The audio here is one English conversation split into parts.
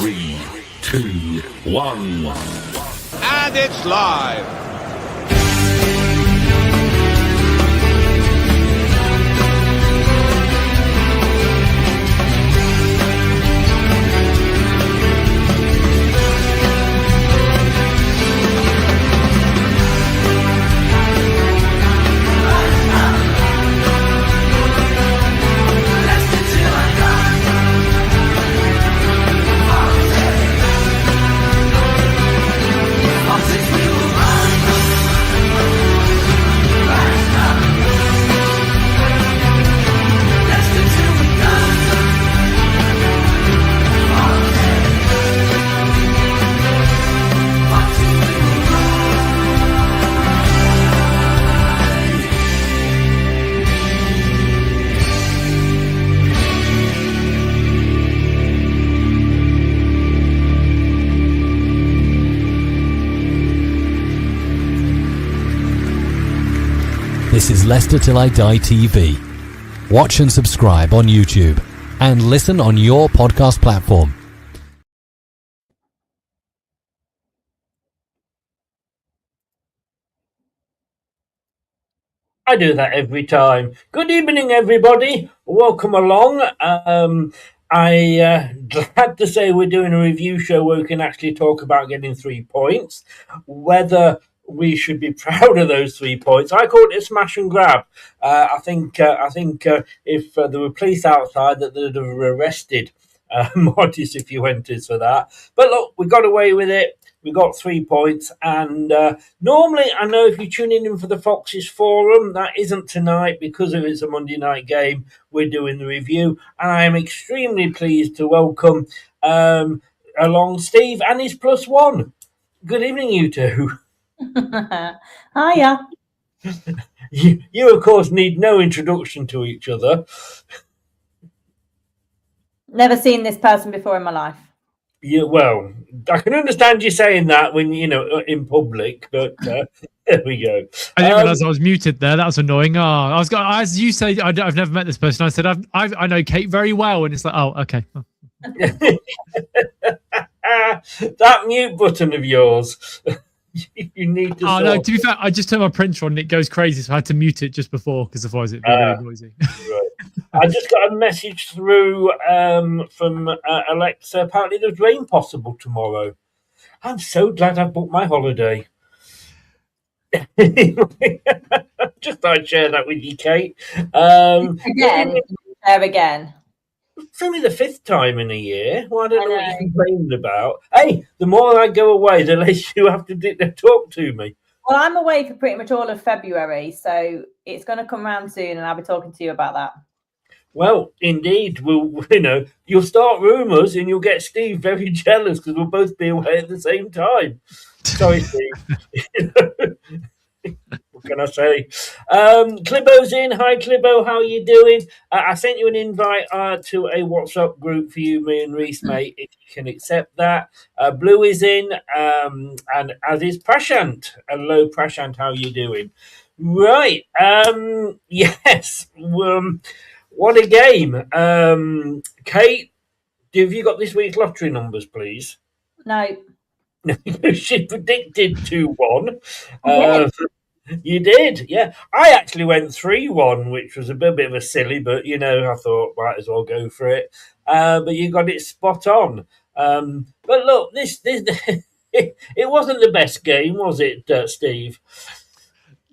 3, 2, 1. And it's live. This is Leicester Till I Die TV. Watch and subscribe on YouTube and listen on your podcast platform. I do that every time. Good evening, everybody. Welcome along. Glad to say we're doing a review show where we can actually talk about getting 3 points. Whether we should be proud of those 3 points. I call it a smash and grab. I think if there were police outside, that they'd have arrested Mortis if you went for that. But look, we got away with it. We got 3 points, and normally, I know if you're tuning in for the Foxes Forum, that isn't tonight because of it's a Monday night game. We're doing the review, and I am extremely pleased to welcome along Steve and his +1. Good evening, you two. Hiya. You, of course, need no introduction to each other. Never seen this person before in my life. Yeah, well, I can understand you saying that when, in public, but there we go. I didn't realize I was muted there. That was annoying. As you say, I've never met this person. I said, I know Kate very well. And it's like, oh, okay. That mute button of yours. You need to. No, to be fair, I just turned my printer on and it goes crazy, so I had to mute it just before because otherwise it'd be really noisy. Right. I just got a message through from Alexa. Apparently, there's rain possible tomorrow. I'm so glad I booked my holiday. Just thought I'd share that with you, Kate. Share again. It's only the 5th time in a year. Well, I don't know what you're complaining about. Hey, the more I go away, the less you have to talk to me. Well, I'm away for pretty much all of February, so it's going to come round soon, and I'll be talking to you about that. Well, indeed, you'll start rumours, and you'll get Steve very jealous because we'll both be away at the same time. Sorry, Steve. What can I say? Clibbo's in. Hi, Clibbo. How are you doing? I sent you an invite to a WhatsApp group for you, me and Reese, mate, if you can accept that. Blue is in, and as is Prashant. Hello, Prashant. How are you doing? Right. Yes. What a game. Kate, have you got this week's lottery numbers, please? No. She predicted 2-1. You did, yeah. I actually went 3-1, which was a bit of a silly, but I thought might as well go for it. But you got it spot on. But look, this it wasn't the best game, was it, Steve?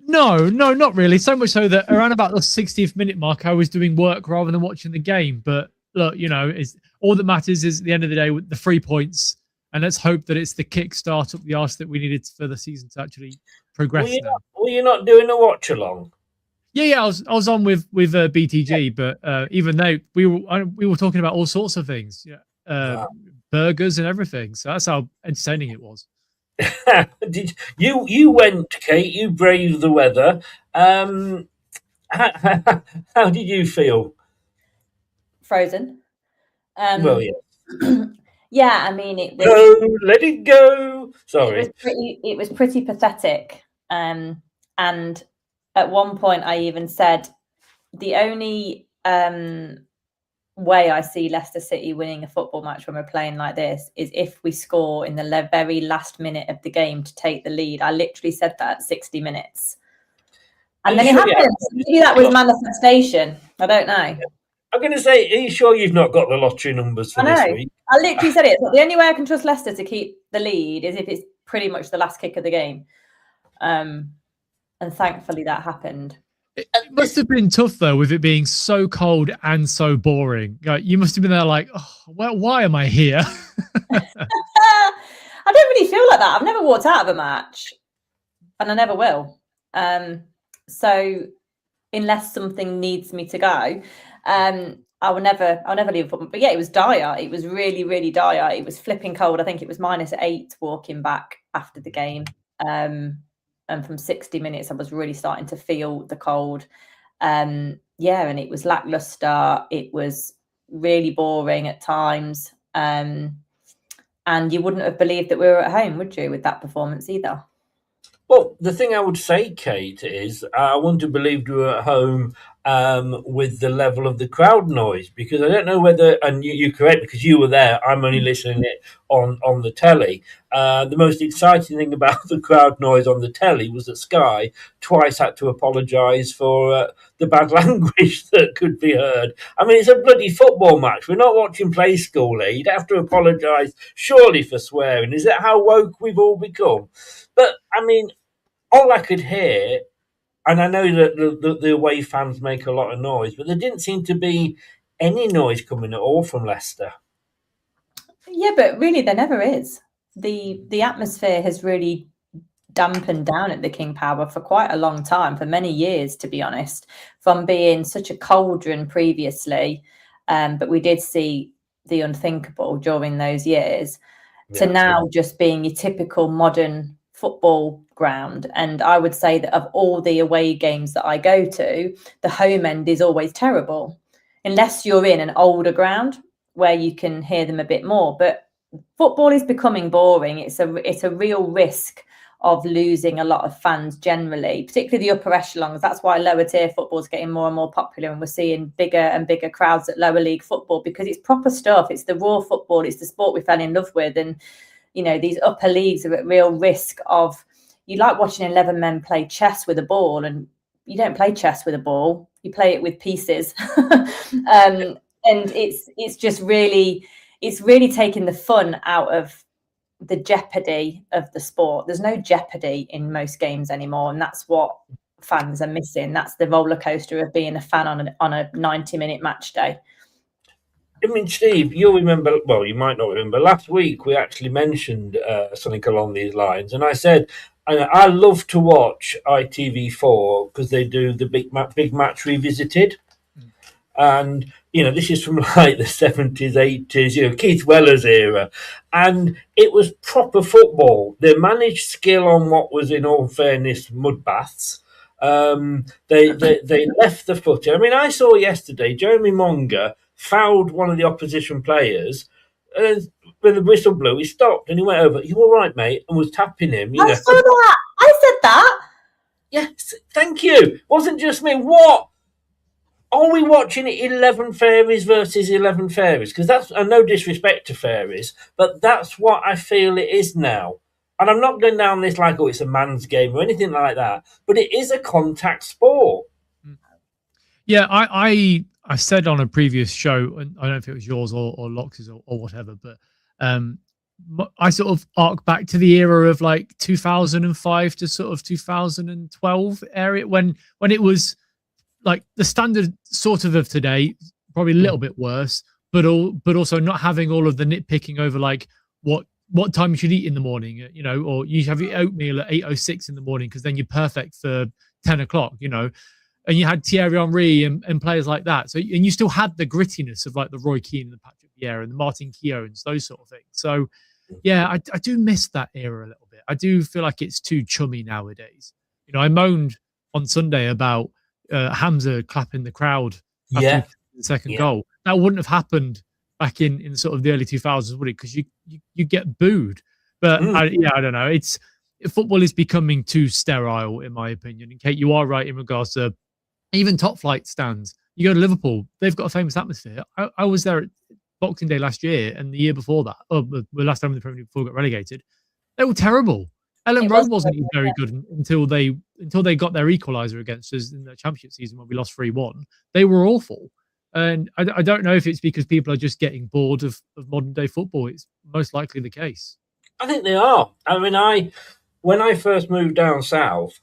No, not really. So much so that around about the 60th minute mark, I was doing work rather than watching the game. But look, it's all that matters is at the end of the day with the 3 points. And let's hope that it's the kickstart up the arse that we needed for the season to actually progress. Were you not doing a watch along? Yeah, I was on with BTG, but even though we were talking about all sorts of things, burgers and everything. So that's how entertaining it was. Did you went, Kate? You braved the weather. How did you feel? Frozen. Well, yeah. Yeah, I mean, it was. Go, let it go. Sorry. It was pretty pathetic. And at one point, I even said the only way I see Leicester City winning a football match when we're playing like this is if we score in the very last minute of the game to take the lead. I literally said that at 60 minutes. And then it happens. Maybe that was manifestation. I don't know. I'm going to say, are you sure you've not got the lottery numbers for this week? I literally said it. The only way I can trust Leicester to keep the lead is if it's pretty much the last kick of the game. And thankfully that happened. It must have been tough, though, with it being so cold and so boring. Like, you must have been there like, oh, well, why am I here? I don't really feel like that. I've never walked out of a match, and I never will. So unless something needs me to go, I'll never leave a football. But yeah, it was dire. It was really, really dire. It was flipping cold. I think it was -8 walking back after the game. And from 60 minutes, I was really starting to feel the cold. And it was lackluster. It was really boring at times. And you wouldn't have believed that we were at home, would you, with that performance either? Well, the thing I would say, Kate, is I wouldn't have believed we were at home with the level of the crowd noise, because I don't know whether, and you're correct because you were there, I'm only listening it on the telly. The most exciting thing about the crowd noise on the telly was that Sky twice had to apologise for the bad language that could be heard. I mean, it's a bloody football match. We're not watching Play School here. You'd have to apologise surely for swearing. Is that how woke we've all become? But, I mean, all I could hear, and I know that the away fans make a lot of noise, but there didn't seem to be any noise coming at all from Leicester. Yeah, but really there never is. The atmosphere has really dampened down at the King Power for quite a long time, for many years, to be honest, from being such a cauldron previously, but we did see the unthinkable during those years, to now just being your typical modern football ground. And I would say that of all the away games that I go to, the home end is always terrible, unless you're in an older ground where you can hear them a bit more. But football is becoming boring. It's a real risk of losing a lot of fans generally, particularly the upper echelons. That's why lower tier football is getting more and more popular, and we're seeing bigger and bigger crowds at lower league football, because it's proper stuff. It's the raw football. It's the sport we fell in love with. And these upper leagues are at real risk of, you like watching 11 men play chess with a ball, and you don't play chess with a ball, you play it with pieces. And it's just really, it's really taking the fun out of the jeopardy of the sport. There's no jeopardy in most games anymore, and that's what fans are missing. That's the roller coaster of being a fan on a 90-minute match day. I mean, Steve, you'll remember, well, you might not remember, last week we actually mentioned something along these lines, and I said, I love to watch ITV4 because they do the big match revisited. And, this is from like the 70s, 80s, Keith Weller's era. And it was proper football. They managed skill on what was, in all fairness, mud baths. They left the footing. I mean, I saw yesterday Jeremy Monga fouled one of the opposition players. When the whistle blew, he stopped and he went over, "You all right, mate?" and was tapping him. I saw that. I said that. Yes, thank you. Wasn't just me. What? Are we watching 11 fairies versus 11 fairies? Because that's, and no disrespect to fairies, but that's what I feel it is now. And I'm not going down this like, it's a man's game or anything like that, but it is a contact sport. Yeah, I said on a previous show, and I don't know if it was yours or Lox's or whatever, but I sort of arc back to the era of like 2005 to sort of 2012 area when it was like the standard sort of today, probably a little bit worse, but also not having all of the nitpicking over like what time you should eat in the morning, or you have your oatmeal at 8:06 in the morning because then you're perfect for 10 o'clock, and you had Thierry Henry and players like that. So, and you still had the grittiness of like the Roy Keane and the Patrick Vieira and the Martin Keowns, those sort of things. So, yeah, I do miss that era a little bit. I do feel like it's too chummy nowadays. I moaned on Sunday about Hamza clapping the crowd after the second goal. That wouldn't have happened back in sort of the early 2000s, would it? Because you get booed. But I don't know. Football is becoming too sterile, in my opinion. And Kate, you are right in regards to even top flight stands. You go to Liverpool, they've got a famous atmosphere. I was there at Boxing Day last year and the year before that, the last time in the Premier League before we got relegated. They were terrible. Ellen Road wasn't even very good until they got their equaliser against us in the Championship season when we lost 3-1. They were awful. And I don't know if it's because people are just getting bored of modern day football. It's most likely the case. I think they are. I mean, when I first moved down south,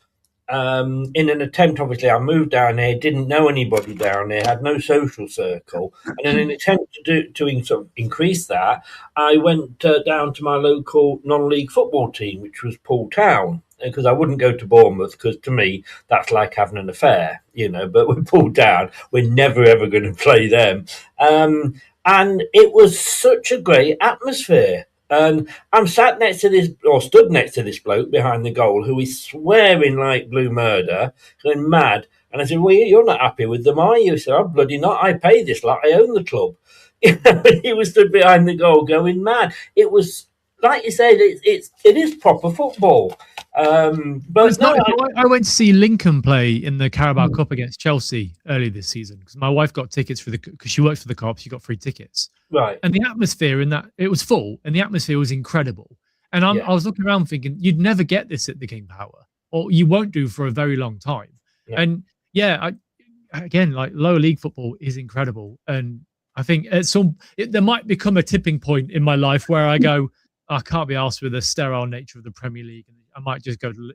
in an attempt, obviously, I moved down here, didn't know anybody down here, had no social circle, and in an attempt to sort of increase that, I went down to my local non-league football team, which was Poole Town, because I wouldn't go to Bournemouth, because to me, that's like having an affair, but with Poole Town, we're never, ever going to play them. And it was such a great atmosphere. And I'm stood next to this bloke behind the goal who is swearing like blue murder, going mad. And I said, well, you're not happy with them, are you? He said, I'm bloody not. I pay this lot. I own the club. He was stood behind the goal going mad. It was, like you said, it is proper football. But no, I went to see Lincoln play in the Carabao Cup against Chelsea earlier this season because my wife got tickets because she worked for the co-op. She got free tickets. Right. And the atmosphere in that, it was full and the atmosphere was incredible. And I was looking around thinking, you'd never get this at the King Power, or you won't do for a very long time. Yeah. And again, like lower league football is incredible. And I think there might become a tipping point in my life where I go, I can't be asked with the sterile nature of the Premier League. And I might just go to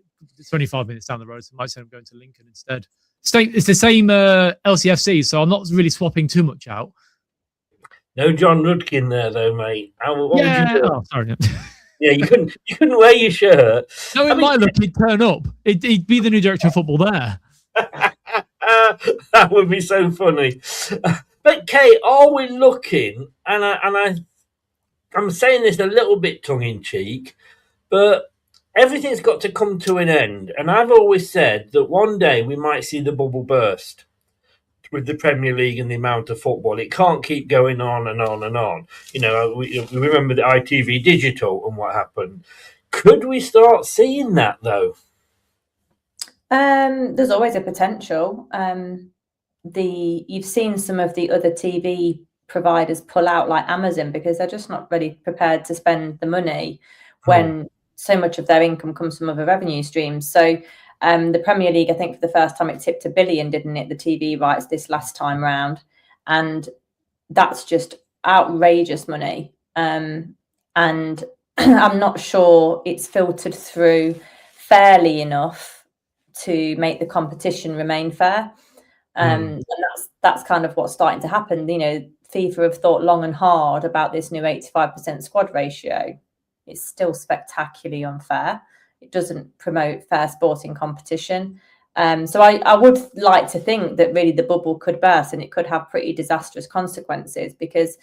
25 minutes down the road. So I might say I'm going to Lincoln instead. It's the same LCFC, so I'm not really swapping too much out. No John Rudkin there, though, mate. What would you do? Oh, sorry. Yeah, you couldn't wear your shirt. No, my look, he'd turn up. He'd be the new director of football there. That would be so funny. But Kate, are we looking? And I'm saying this a little bit tongue in cheek, but everything's got to come to an end. And I've always said that one day we might see the bubble burst with the Premier League and the amount of football. It can't keep going on and on and on. We remember the ITV Digital and what happened. Could we start seeing that, though? There's always a potential. You've seen some of the other TV providers pull out, like Amazon, because they're just not really prepared to spend the money when so much of their income comes from other revenue streams. So the Premier League, I think for the first time, it tipped $1 billion, didn't it? The TV rights this last time round. And that's just outrageous money. And I'm not sure it's filtered through fairly enough to make the competition remain fair. And that's kind of what's starting to happen. FIFA have thought long and hard about this new 85% squad ratio. It's still spectacularly unfair. It doesn't promote fair sporting competition. So I would like to think that really the bubble could burst and it could have pretty disastrous consequences, because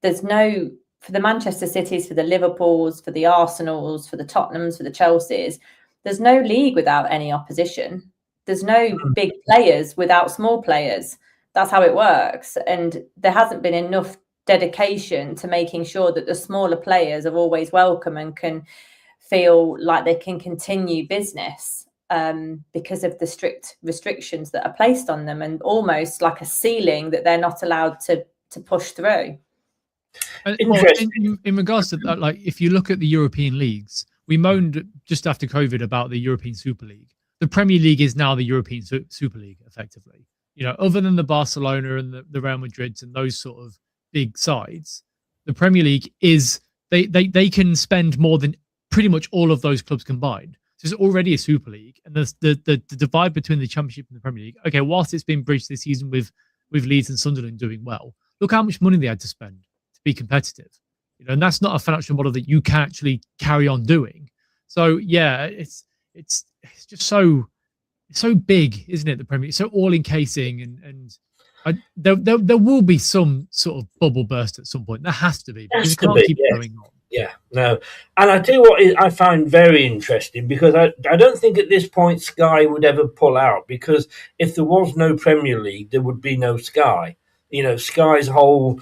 there's no, for the Manchester Cities, for the Liverpools, for the Arsenals, for the Tottenhams, for the Chelseas, there's no league without any opposition. There's no big players without small players. That's how it works. And there hasn't been enough dedication to making sure that the smaller players are always welcome and can feel like they can continue business because of the strict restrictions that are placed on them, and almost like a ceiling that they're not allowed to push through. In regards to that, like if you look at the European leagues, we moaned just after COVID about the European Super League. The Premier League is now the European Super League, effectively. Other than the Barcelona and the Real Madrids and those sort of big sides, the Premier League is they can spend more than pretty much all of those clubs combined. So it's already a Super League, and the divide between the Championship and the Premier League. Okay, whilst it's been bridged this season with Leeds and Sunderland doing well, look how much money they had to spend to be competitive. And that's not a financial model that you can actually carry on doing. So yeah, it's just so big, isn't it? The Premier League, so all encasing, and there will be some sort of bubble burst at some point. There has to be, because it can't keep going on. Yeah, no. And I tell you what I find very interesting, because I don't think at this point Sky would ever pull out, because if there was no Premier League, there would be no Sky. Sky's whole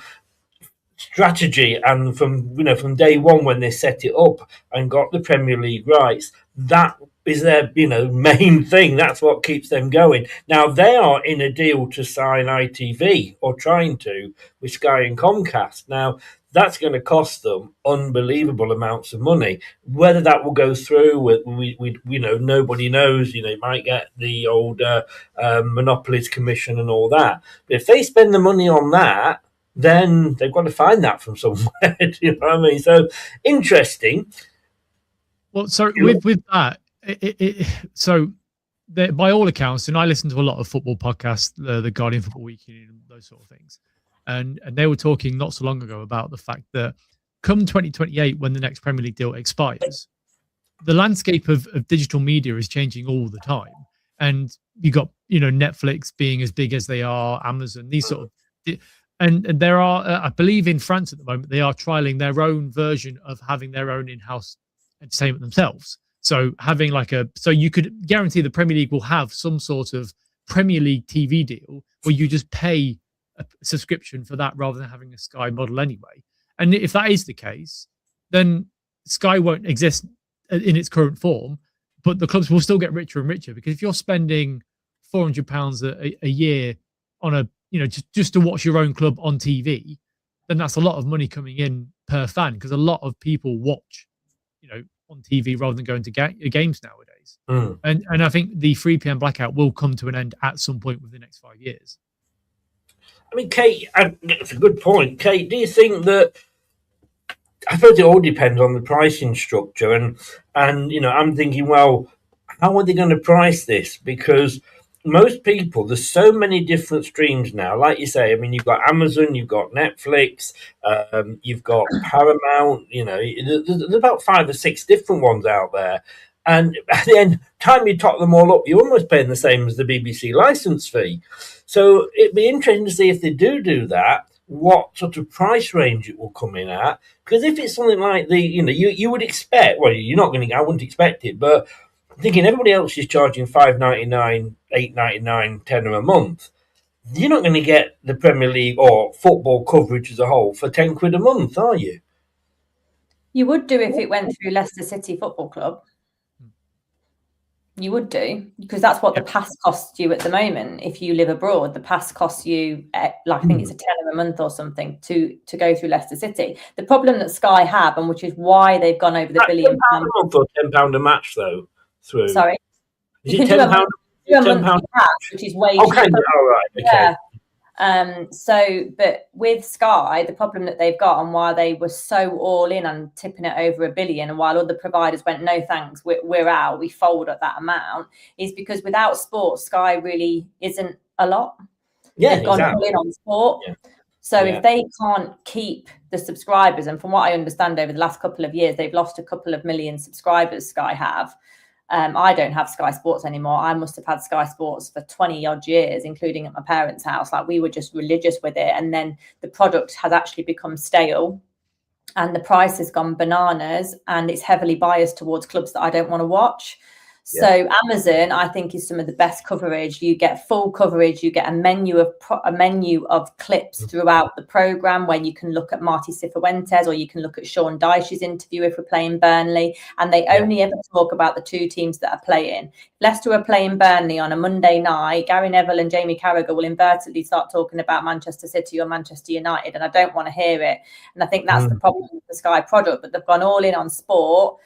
strategy, and from day one when they set it up and got the Premier League rights, that is their main thing. That's what keeps them going. Now they are in a deal to sign ITV, or trying to, with Sky and Comcast. Now that's going to cost them unbelievable amounts of money. Whether that will go through, we nobody knows. You might get the old Monopolies Commission and all that. But if they spend the money on that, then they've got to find that from somewhere. You know what I mean? So interesting. Well, so with that, by all accounts, and I listen to a lot of football podcasts, the Guardian Football Weekly and those sort of things, and they were talking not so long ago about the fact that come 2028, when the next Premier League deal expires, the landscape of digital media is changing all the time, and you got Netflix being as big as they are, Amazon, these sort of, and there are, I believe in France at the moment, they are trialing their own version of having their own in-house entertainment themselves. So having so you could guarantee the Premier League will have some sort of Premier League TV deal where you just pay a subscription for that rather than having a Sky model anyway. And if that is the case, then Sky won't exist in its current form, but the clubs will still get richer and richer, because if you're spending £400 a year on a just to watch your own club on TV, then that's a lot of money coming in per fan, because a lot of people watch on TV rather than going to games nowadays. And I think the 3 p.m. blackout will come to an end at some point within the next 5 years. I mean, Kate, that's a good point. Kate, do you think that, I suppose it all depends on the pricing structure, and I'm thinking, well, how are they going to price this? Because most people, there's so many different streams now. Like you say, I mean, you've got Amazon, you've got Netflix, you've got Paramount. There's about 5 or 6 different ones out there. And at the end, time you top them all up, you're almost paying the same as the BBC license fee. So it'd be interesting to see if they do that, what sort of price range it will come in at. Because if it's something like you would expect, well, you're not going to, I wouldn't expect it, but thinking everybody else is charging $5.99, $8.99, £10 a month, you're not going to get the Premier League or football coverage as a whole for £10 a month, are you? You would do if it went through Leicester City Football Club. You would do, because that's what the pass costs you at the moment. If you live abroad, the pass costs you, I think it's a £10 a month or something to go through Leicester City. The problem that Sky have, and which is why they've gone over the £1 billion. £10 a month or £10 a match, though? Through. Sorry, is it £10? £10 which is way okay. cheaper. All right. Okay. Yeah. But with Sky, the problem that they've got, and why they were so all in on tipping it over $1 billion, and while other providers went, no thanks, we're out, we fold at that amount, is because without sport, Sky really isn't a lot. Yeah, they've gone all in on sport. Yeah. So if they can't keep the subscribers, and from what I understand over the last couple of years, they've lost a couple of million subscribers, Sky have. I don't have Sky Sports anymore. I must have had Sky Sports for 20 odd years, including at my parents' house. Like, we were just religious with it. And then the product has actually become stale, and the price has gone bananas, and it's heavily biased towards clubs that I don't want to watch. So Amazon, I think, is some of the best coverage. You get full coverage. You get a menu of clips throughout the program, where you can look at Marty Cifuentes, or you can look at Sean Dyche's interview if we're playing Burnley. And they only ever talk about the 2 teams that are playing. Leicester are playing Burnley on a Monday night. Gary Neville and Jamie Carragher will inadvertently start talking about Manchester City or Manchester United, and I don't want to hear it. And I think that's the problem with the Sky product. But they've gone all in on sport.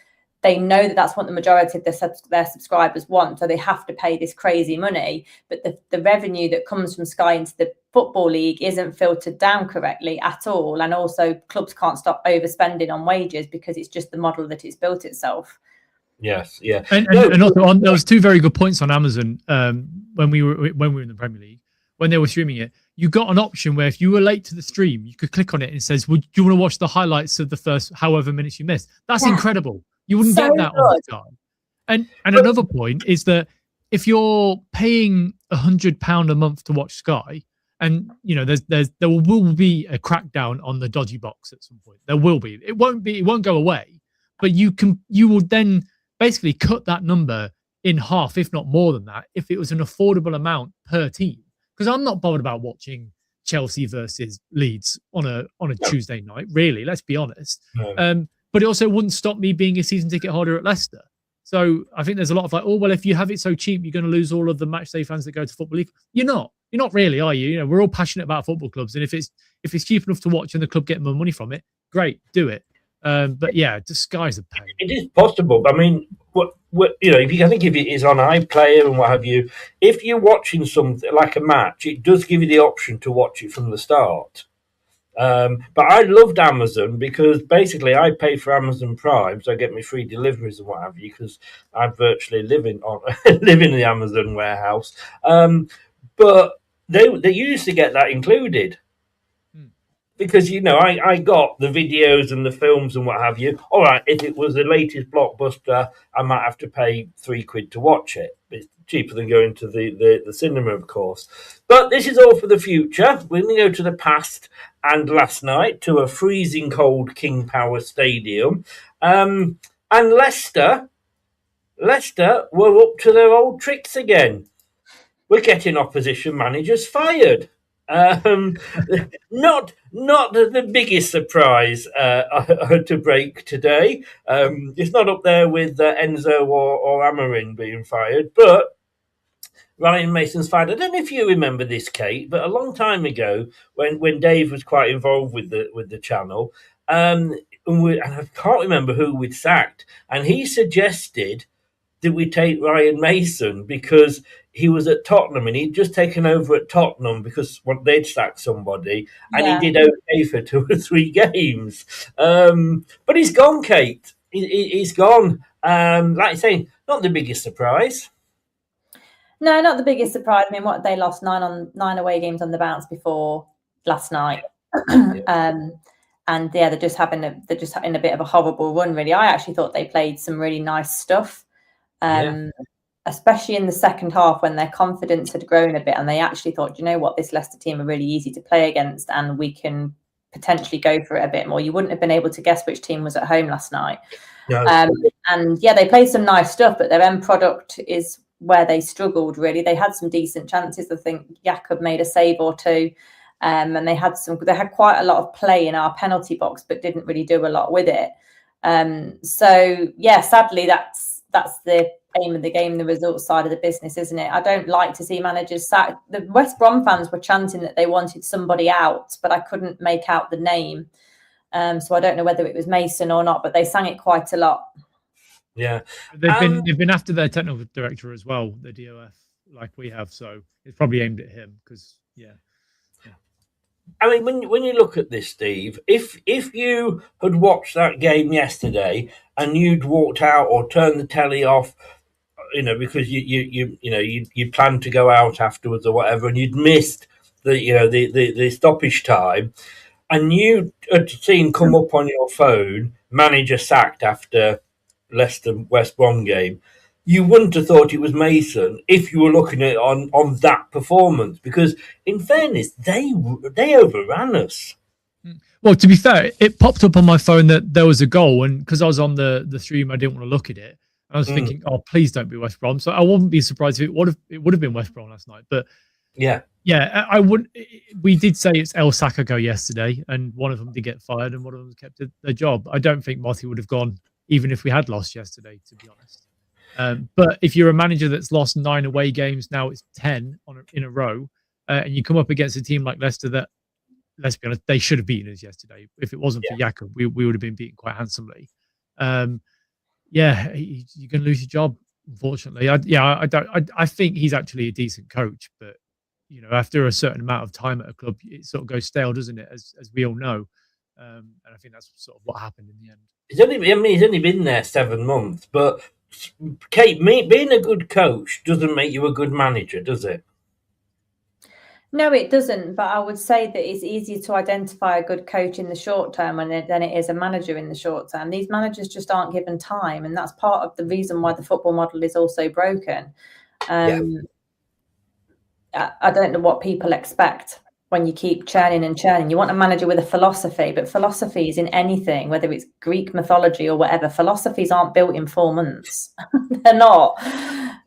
They know that that's what the majority of their subscribers want, so they have to pay this crazy money. But the revenue that comes from Sky into the Football League isn't filtered down correctly at all. And also, clubs can't stop overspending on wages, because it's just the model that it's built itself. Yes, yeah. And also, there was 2 very good points on Amazon when we were in the Premier League, when they were streaming it. You got an option where if you were late to the stream, you could click on it and it says, do you want to watch the highlights of the first however minutes you missed? That's incredible. You wouldn't get that all the time. And another point is that if you're paying £100 a month to watch Sky, and there will be a crackdown on the dodgy box at some point. There will be. It won't go away. But you will then basically cut that number in half, if not more than that, if it was an affordable amount per team. Because I'm not bothered about watching Chelsea versus Leeds on a Tuesday night, really. Let's be honest. No. But it also wouldn't stop me being a season ticket holder at Leicester. So I think there's a lot of like, oh, well, if you have it so cheap, you're going to lose all of the matchday fans that go to Football League. You're not really, are you? You know, we're all passionate about football clubs. And if it's cheap enough to watch and the club getting more money from it, great, do it. But yeah, the sky's a pain. It is possible. I mean, what you know, if it is on iPlayer and what have you, if you're watching something like a match, it does give you the option to watch it from the start. But I loved Amazon because basically I pay for Amazon Prime, so I get my free deliveries and what have you, because I virtually live in the Amazon warehouse. But they used to get that included. Because, you know, I got the videos and the films and what have you. All right, if it was the latest blockbuster, I might have to pay £3 to watch it. It's cheaper than going to the cinema, of course. But this is all for the future. We're going to go to the past and last night to a freezing cold King Power Stadium. And Leicester were up to their old tricks again. We're getting opposition managers fired. Not the biggest surprise to break today. It's not up there with Enzo or Amarin being fired, but Ryan Mason's fired. I don't know if you remember this, Kate, but a long time ago, when Dave was quite involved with the channel, and I can't remember who we'd sacked, and he suggested that we take Ryan Mason because he was at Tottenham and he'd just taken over at Tottenham because they'd sacked somebody, and he did okay for 2 or 3 games. But he's gone, Kate. He's gone. Like I say, not the biggest surprise. No, not the biggest surprise. I mean, what they lost 9 away games on the bounce before last night. And yeah, they're just having a bit of a horrible run, really. I actually thought they played some really nice stuff. Especially in the second half when their confidence had grown a bit and they actually thought, you know what, this Leicester team are really easy to play against and we can potentially go for it a bit more. You wouldn't have been able to guess which team was at home last night. No. And yeah, they played some nice stuff, but their end product is where they struggled, really. They had some decent chances. I think Jakob made a save or two. And they had quite a lot of play in our penalty box, but didn't really do a lot with it. So yeah, sadly, that's the aim of the game, the results side of the business, isn't it? I don't like to see managers sacked. The West Brom fans were chanting that they wanted somebody out, but I couldn't make out the name. So I don't know whether it was Mason or not, but they sang it quite a lot. Yeah, they've been after their technical director as well, the DOF, like we have. So it's probably aimed at him because I mean, when you look at this, Steve, if you had watched that game yesterday and you'd walked out or turned the telly off, you know, because you planned to go out afterwards or whatever, and you'd missed the stoppage time, and you had seen come up on your phone manager sacked after Leicester West Brom game, you wouldn't have thought it was Mason if you were looking at it on that performance, because in fairness, they overran us. Well, to be fair, it popped up on my phone that there was a goal, and because I was on the stream, I didn't want to look at it. I was thinking, oh, please don't be West Brom. So I wouldn't be surprised if it would have been West Brom last night. But yeah, I wouldn't. We did say it's El Sakago yesterday, and one of them did get fired, and one of them kept their job. I don't think Motti would have gone even if we had lost yesterday, to be honest. But if you're a manager that's lost 9 away games, now it's 10 in a row, and you come up against a team like Leicester that, let's be honest, they should have beaten us yesterday. If it wasn't for Jakob, we would have been beaten quite handsomely. You're going to lose your job, unfortunately. I think he's actually a decent coach, but you know, after a certain amount of time at a club, it sort of goes stale, doesn't it? As we all know, and I think that's sort of what happened in the end. He's only been there 7 months, but Kate, being a good coach doesn't make you a good manager, does it? No, it doesn't. But I would say that it's easier to identify a good coach in the short term than it is a manager in the short term. These managers just aren't given time, and that's part of the reason why the football model is also broken. I don't know what people expect when you keep churning and churning. You want a manager with a philosophy, but philosophies in anything, whether it's Greek mythology or whatever, philosophies aren't built in 4 months. They're not.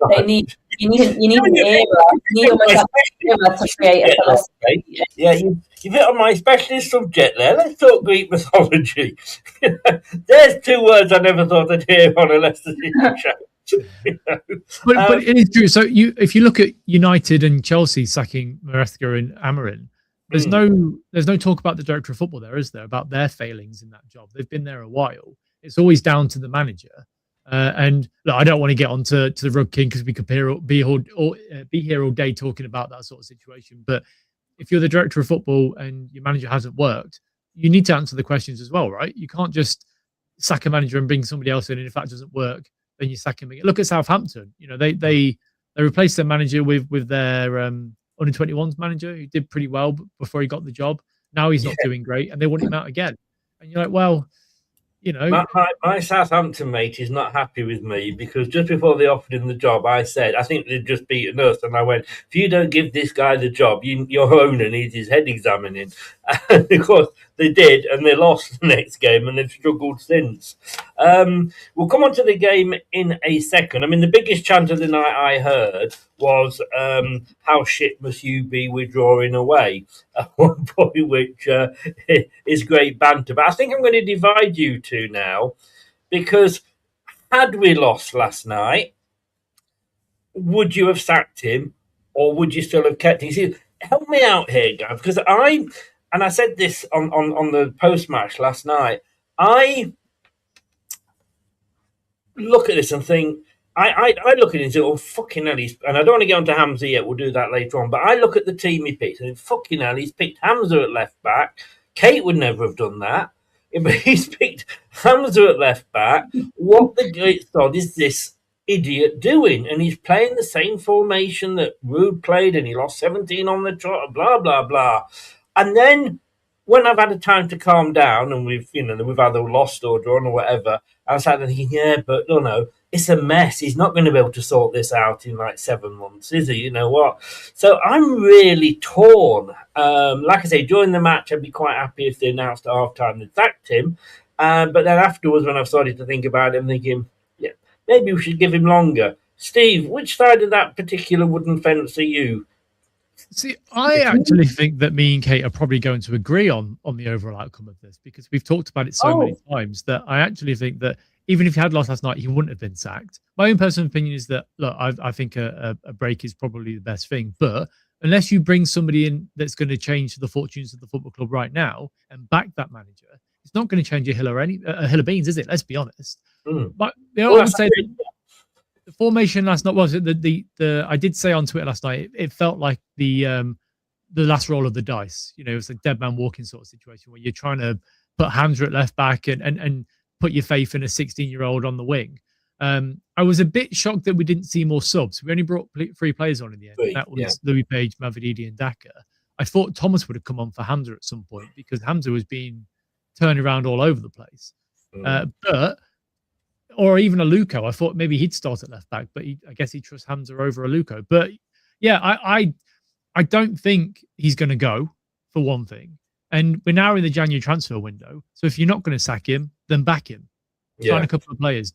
You need an era. You need almost an era to create a philosophy. Yeah, you've hit on my specialist subject there. Let's talk Greek mythology. There's 2 words I never thought I'd hear on a Leicester City show. You know? But it is true. So if you look at United and Chelsea sacking Maresca and Amarin, there's no talk about the director of football there, is there? About their failings in that job. They've been there a while. It's always down to the manager. And look, I don't want to get onto the Rug King because we could be here all day talking about that sort of situation. But if you're the director of football and your manager hasn't worked, you need to answer the questions as well, right? You can't just sack a manager and bring somebody else in, and if that doesn't work, then you sack him again. Look at Southampton. You know, they replaced their manager with their under 21s manager who did pretty well before he got the job. Now he's not doing great, and they want him out again. And you're like, well, you know, my Southampton mate is not happy with me because just before they offered him the job, I said, I think they'd just beaten us. And I went, if you don't give this guy the job, your owner needs his head examining. And of course, they did, and they lost the next game, and they've struggled since. We'll come on to the game in a second. I mean, the biggest chant of the night I heard was, how shit must you be withdrawing away? At one point, which is great banter. But I think I'm going to divide you two now, because had we lost last night, would you have sacked him, or would you still have kept him? See, help me out here, Gav, because I said this on the post-match last night, I look at this and think, I look at it and say, oh, fucking hell, and I don't want to get onto Hamza yet, we'll do that later on, but I look at the team he picked and think, fucking hell, he's picked Hamza at left back. Kate would never have done that. But he's picked Hamza at left back. What the great sod is this idiot doing? And he's playing the same formation that Rude played, and he lost 17 on the trot, blah, blah, blah. And then when I've had a time to calm down and we've either lost or drawn or whatever, I was like thinking, yeah, but no, it's a mess. He's not going to be able to sort this out in like 7 months, is he? You know what? So I'm really torn. Like I say, during the match, I'd be quite happy if they announced at halftime they sacked him. But then afterwards, when I've started to think about it, I'm thinking, yeah, maybe we should give him longer. Steve, which side of that particular wooden fence are you? See, I actually think that me and Kate are probably going to agree on the overall outcome of this, because we've talked about it so many times that I actually think that even if he had lost last night, he wouldn't have been sacked. My own personal opinion is that, look, I think a break is probably the best thing, but unless you bring somebody in that's going to change the fortunes of the football club right now and back that manager, it's not going to change a hill of beans, is it? Let's be honest. But I would say that the formation last night was the I did say on Twitter last night, it felt like the last roll of the dice. You know, it was a dead man walking sort of situation where you're trying to put Hamza at left back and put your faith in a 16-year-old on the wing. I was a bit shocked that we didn't see more subs. We only brought 3 players on in the end. And that was Louis Page, Mavididi, and Daka. I thought Thomas would have come on for Hamza at some point because Hamza was being turned around all over the place. Or even Aluko. I thought maybe he'd start at left back, but I guess he trusts Hamza over Aluko. But yeah, I don't think he's going to go, for one thing. And we're now in the January transfer window. So if you're not going to sack him, then back him. Sign a couple of players.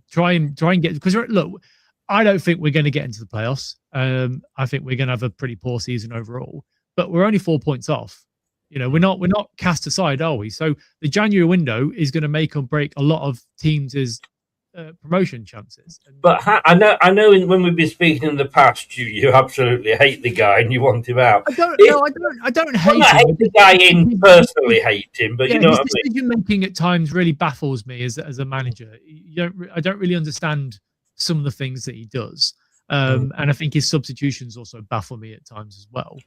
Try and get, because look, I don't think we're going to get into the playoffs. I think we're going to have a pretty poor season overall. But we're only 4 points off. You know, we're not cast aside, are we? So the January window is going to make or break a lot of teams' promotion chances. But I know when we've been speaking in the past, you absolutely hate the guy and you want him out. I don't hate him. I hate the guy in personally hate him, but you know what I mean. Decision making at times really baffles me as a manager. I don't really understand some of the things that he does, and I think his substitutions also baffle me at times as well.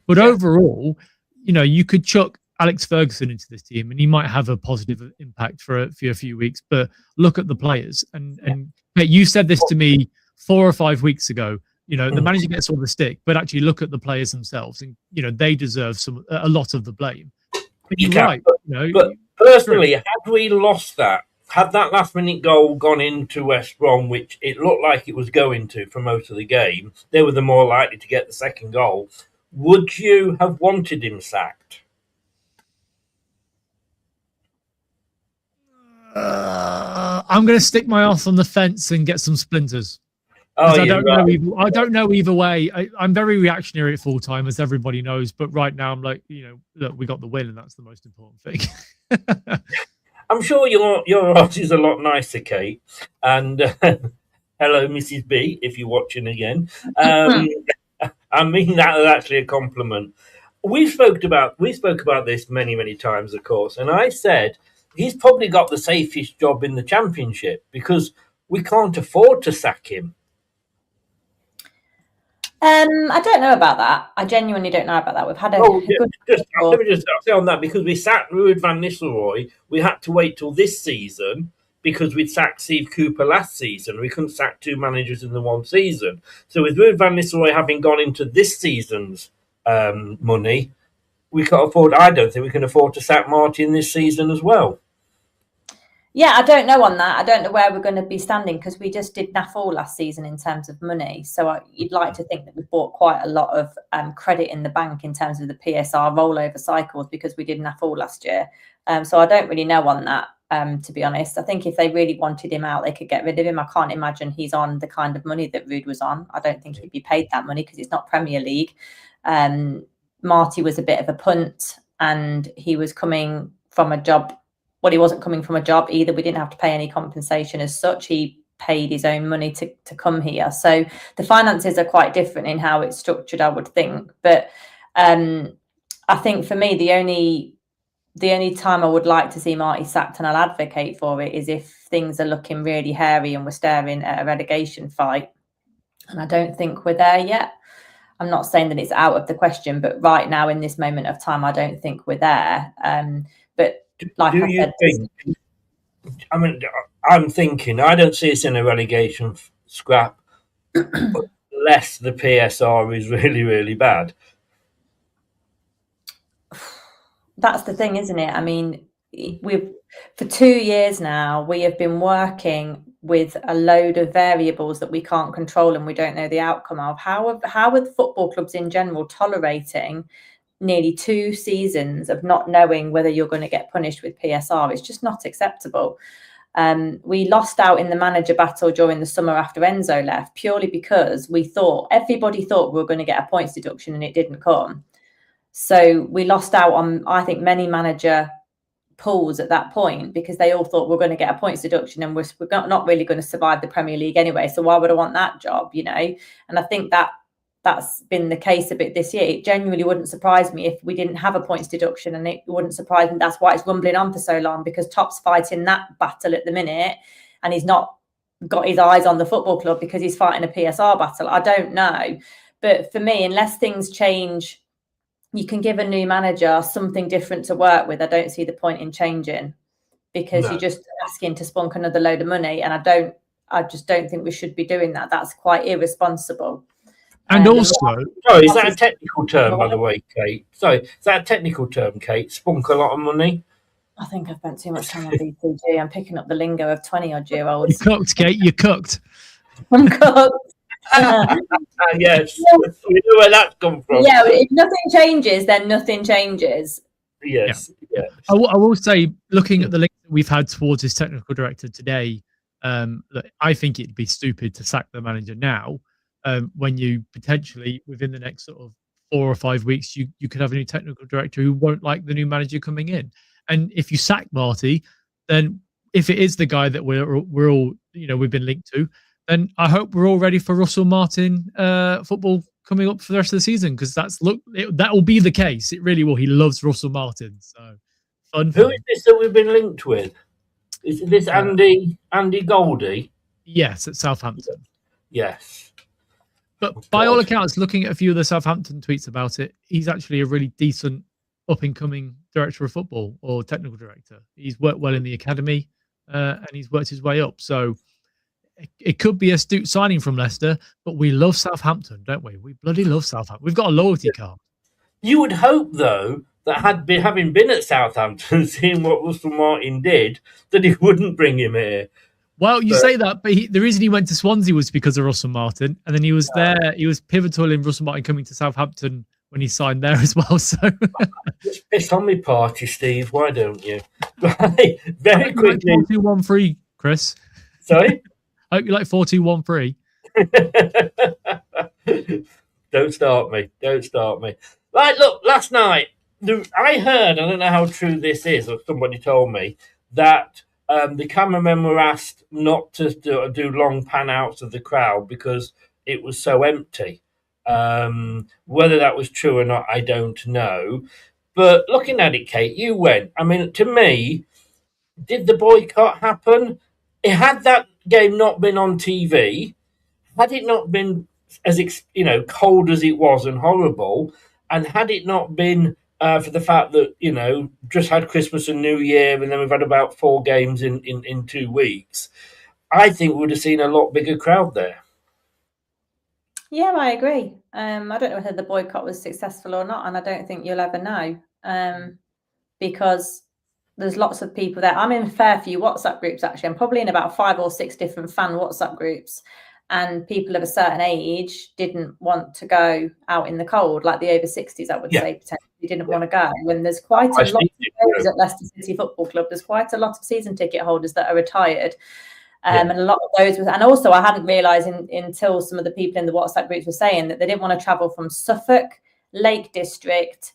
But overall, you know, you could chuck Alex Ferguson into this team and he might have a positive impact for a few weeks, but look at the players and you said this to me 4 or 5 weeks ago. You know, the manager gets all the stick, but actually look at the players themselves, and you know they deserve a lot of the blame. But you're right. But personally, had we lost that, had that last minute goal gone into West Brom, which it looked like it was going to for most of the game, they were the more likely to get the second goal. Would you have wanted him sacked? I'm going to stick my ass on the fence and get some splinters. I don't know either way. I'm very reactionary at full time, as everybody knows. But right now, I'm like, you know, look, we got the win, and that's the most important thing. I'm sure your ass is a lot nicer, Kate, and hello, Mrs. B, if you're watching again. I mean that as actually a compliment. We spoke about this many times, of course, and I said he's probably got the safest job in the Championship because we can't afford to sack him. I don't know about that. I genuinely don't know about that. We've had a good. Let me just say on that, because we sacked Ruud van Nistelrooy, we had to wait till this season because we'd sacked Steve Cooper last season. We couldn't sack 2 managers in the one season. So with Ruud van Nistelrooy having gone into this season's money, we can't afford. I don't think we can afford to sack Martin this season as well. Yeah, I don't know on that. I don't know where we're going to be standing because we just did naff all last season in terms of money. So you'd like to think that we bought quite a lot of credit in the bank in terms of the PSR rollover cycles because we did naff all last year. So I don't really know on that, to be honest. I think if they really wanted him out, they could get rid of him. I can't imagine he's on the kind of money that Ruud was on. I don't think he'd be paid that money because it's not Premier League. Marty was a bit of a punt and he was coming from a job. Well, he wasn't coming from a job either. We didn't have to pay any compensation as such. He paid his own money to come here. So the finances are quite different in how it's structured, I would think. But I think for me, the only time I would like to see Marty sacked, and I'll advocate for it, is if things are looking really hairy and we're staring at a relegation fight. And I don't think we're there yet. I'm not saying that it's out of the question, but right now in this moment of time, I don't think we're there. But like do you think? I mean, I'm thinking I don't see us in a relegation scrap unless the PSR is really bad. That's the thing, isn't it? I mean, for 2 years now, we have been working with a load of variables that we can't control and we don't know the outcome of. How are the football clubs in general tolerating nearly 2 seasons of not knowing whether you're going to get punished with PSR? It's just not acceptable. We lost out in the manager battle during the summer after Enzo left purely because everybody thought we were going to get a points deduction and it didn't come. So we lost out on, I think, many manager pools at that point because they all thought we're going to get a points deduction and we're not really going to survive the Premier League anyway. So why would I want that job, you know? And I think that's been the case a bit this year. It genuinely wouldn't surprise me if we didn't have a points deduction, and it wouldn't surprise me. That's why it's rumbling on for so long, because Top's fighting that battle at the minute and he's not got his eyes on the football club because he's fighting a PSR battle. I don't know. But for me, unless things change, you can give a new manager something different to work with. I don't see the point in changing because you're just asking to spunk another load of money. And I just don't think we should be doing that. That's quite irresponsible. And also, sorry, is that a technical term, by the way, Kate? Sorry, is that a technical term, Kate? Spunk a lot of money? I think I've spent too much time on BTG. I'm picking up the lingo of 20-odd-year-olds. You're cooked, Kate. You're cooked. I'm cooked. Yes, we know where that's come from. Yeah, if nothing changes, then nothing changes. Yes. I will say, looking at the link that we've had towards his technical director today, look, I think it'd be stupid to sack the manager now. When you potentially within the next sort of 4 or 5 weeks, you could have a new technical director who won't like the new manager coming in. And if you sack Marty, then if it is the guy that we're all we've been linked to, then I hope we're all ready for Russell Martin football coming up for the rest of the season, because that will be the case. It really will. He loves Russell Martin. So fun. Who is this that we've been linked with? Is this Andy Goldie? Yes, at Southampton. Yes. But by all accounts, looking at a few of the Southampton tweets about it, he's actually a really decent up-and-coming director of football or technical director. He's worked well in the academy and he's worked his way up. So it could be a astute signing from Leicester, but we love Southampton, don't we? We bloody love Southampton. We've got a loyalty card. You would hope, though, that having been at Southampton, seeing what Russell Martin did, that he wouldn't bring him here. Well, you say that, but the reason he went to Swansea was because of Russell Martin, and then he was there. He was pivotal in Russell Martin coming to Southampton when he signed there as well. So just piss on me party, Steve. Why don't you? Right, very quickly. 4-2-1-3, Chris. Sorry? I hope you like 4-2-1-3. Don't start me. Right, look, last night, I heard, I don't know how true this is, or somebody told me, that the cameramen were asked not to do long pan outs of the crowd because it was so empty. Whether that was true or not, I don't know. But looking at it, Kate, you went. I mean, to me, did the boycott happen? Had that game not been on TV, had it not been as cold as it was and horrible, and had it not been for the fact that just had Christmas and New Year, and then we've had about 4 games in 2 weeks, I think we would have seen a lot bigger crowd there. Yeah, I agree. I don't know whether the boycott was successful or not, and I don't think you'll ever know, because there's lots of people there. I'm in a fair few WhatsApp groups, actually. I'm probably in about 5 or 6 different fan WhatsApp groups, and people of a certain age didn't want to go out in the cold, like the over 60s, I would say, potentially didn't want to go. And there's quite a lot of those at Leicester City Football Club. There's quite a lot of season ticket holders that are retired. And a lot of those and also I hadn't realised until some of the people in the WhatsApp groups were saying that they didn't want to travel from Suffolk, Lake District,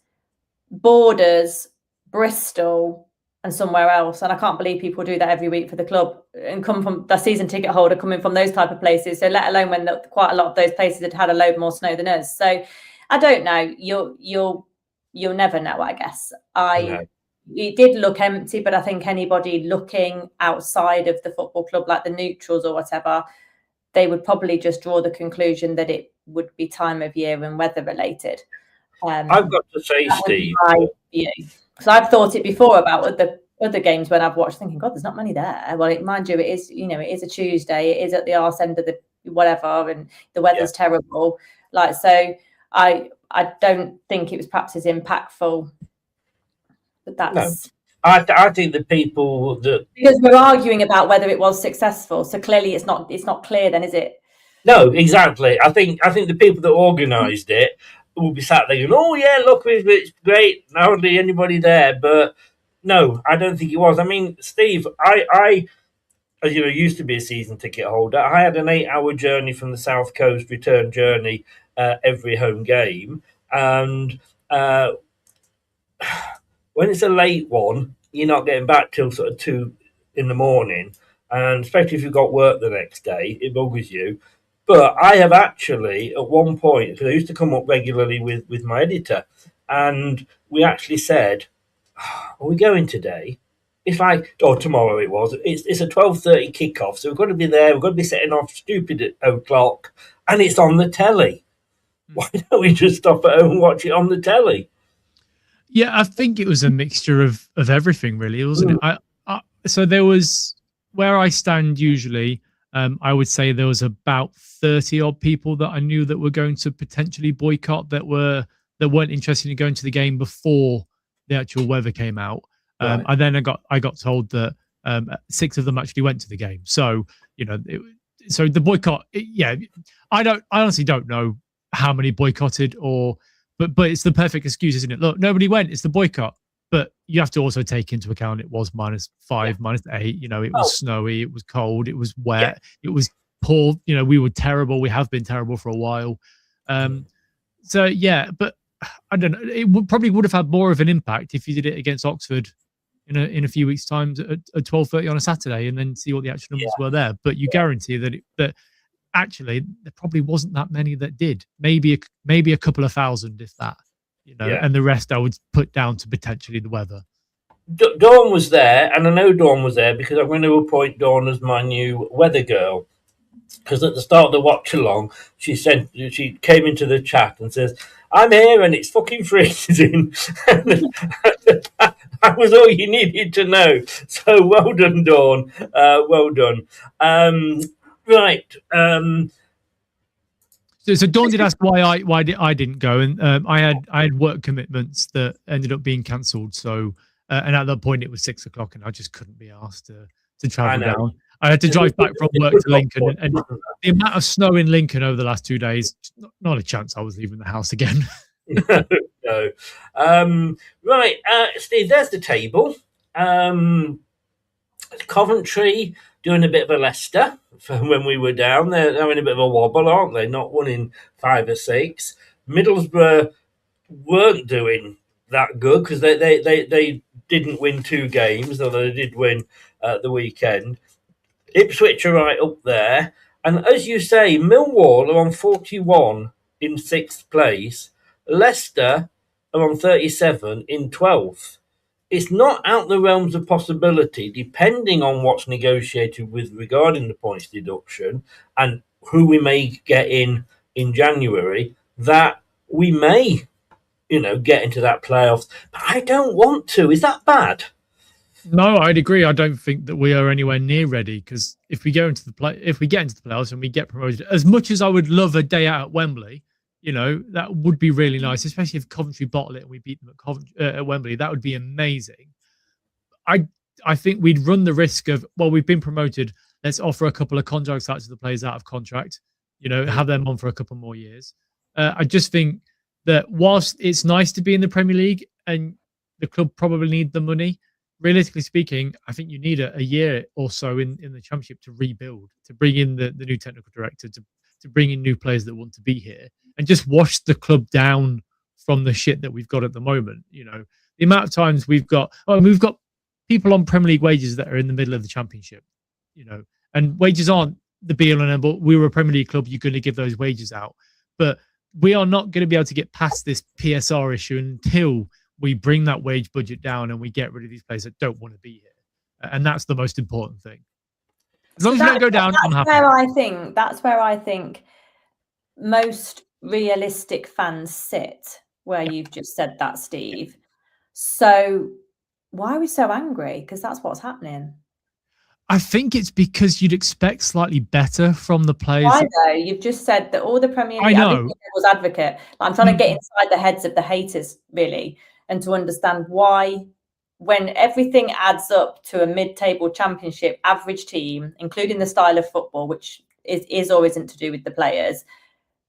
Borders, Bristol, and somewhere else. And I can't believe people do that every week for the club and come from the season ticket holder coming from those type of places. So let alone when quite a lot of those places had a load more snow than us. So I don't know. You'll never know, I guess. It did look empty, but I think anybody looking outside of the football club, like the neutrals or whatever, they would probably just draw the conclusion that it would be time of year and weather related. I've got to say, Steve, because I've thought it before about other games when I've watched, thinking, God, there's not many there. Well, mind you, it is, it is a Tuesday, it is at the arse end of the whatever, and the weather's terrible. Like, so I don't think it was perhaps as impactful. But that's. No. I think the people that, because we're arguing about whether it was successful, so clearly it's not clear then, is it? No, exactly. I think the people that organised it will be sat there going, "Oh yeah, look, it's great. Hardly anybody there." But no, I don't think it was. I mean, Steve, I as you know, used to be a season ticket holder. I had an 8-hour journey from the South Coast, return journey every home game, and when it's a late one, you're not getting back till sort of 2 in the morning, and especially if you've got work the next day, it buggers you. But I have actually, at one point, because I used to come up regularly with my editor, and we actually said, "Are we going today?" It's like, tomorrow it was. It's a 12:30 kickoff, so we've got to be there. We've got to be setting off stupid at 0:00, and it's on the telly. Why don't we just stop at home and watch it on the telly? Yeah, I think it was a mixture of everything, really, wasn't it? So there was, where I stand usually, I would say there was about 30 odd people that I knew that were going to potentially boycott, that weren't interested in going to the game before the actual weather came out. Right. And then I got told that 6 of them actually went to the game. So so the boycott, I honestly don't know how many boycotted But it's the perfect excuse, isn't it? Look, nobody went. It's the boycott. But you have to also take into account it was -5, -8. It was snowy. It was cold. It was wet. It was poor. We were terrible. We have been terrible for a while. But I don't know. It probably would have had more of an impact if you did it against Oxford in a few weeks' time at 12:30 on a Saturday, and then see what the actual numbers were there. But you guarantee that actually there probably wasn't that many that did. Maybe a couple of thousand, if that, and the rest I would put down to potentially the weather. Dawn was there, and I know Dawn was there because I'm going to appoint Dawn as my new weather girl. Because at the start of the watch along, she came into the chat and says, "I'm here and it's fucking freezing." That was all you needed to know. So well done, Dawn. Well done. Right. So Dawn did ask why I didn't go, and I had work commitments that ended up being cancelled. So and at that point it was 6:00, and I just couldn't be asked to travel down. I had to drive back from work to Lincoln, and the amount of snow in Lincoln over the last 2 days, not a chance I was leaving the house again. No. Right, Steve, there's the table. Coventry doing a bit of a Leicester from when we were down. They're having a bit of a wobble, aren't they? Not winning 5 or 6. Middlesbrough weren't doing that good because they didn't win 2 games, although they did win the weekend. Ipswich are right up there. And as you say, Millwall are on 41 in 6th place. Leicester are on 37 in 12th. It's not out the realms of possibility, depending on what's negotiated with regarding the points deduction and who we may get in January, that we may, get into that playoffs. But I don't want to. Is that bad? No, I'd agree. I don't think that we are anywhere near ready, because if we get into the playoffs and we get promoted, as much as I would love a day out at Wembley, that would be really nice, especially if Coventry bottle it and we beat them at Wembley. That would be amazing. I think we'd run the risk of, well, we've been promoted. Let's offer a couple of contracts out to the players out of contract. Have them on for a couple more years. I just think that whilst it's nice to be in the Premier League and the club probably need the money, realistically speaking, I think you need a year or so in the Championship to rebuild, to bring in the new technical director, to bring in new players that want to be here, and just wash the club down from the shit that we've got at the moment. The amount of times we've got people on Premier League wages that are in the middle of the Championship, and wages aren't the be all and end all. We were a Premier League club, you're going to give those wages out. But we are not going to be able to get past this PSR issue until we bring that wage budget down and we get rid of these players that don't want to be here. And that's the most important thing. As long as we don't go down, I'm happy. That's where I think most realistic fans sit, where you've just said that, Steve. So why are we so angry? Because that's what's happening. I think it's because you'd expect slightly better from the players. Why though? You've just said that all the Premier League, I know. Was advocate. I'm trying to get inside the heads of the haters, really, and to understand why, when everything adds up to a mid-table Championship average team, including the style of football, which is or isn't to do with the players,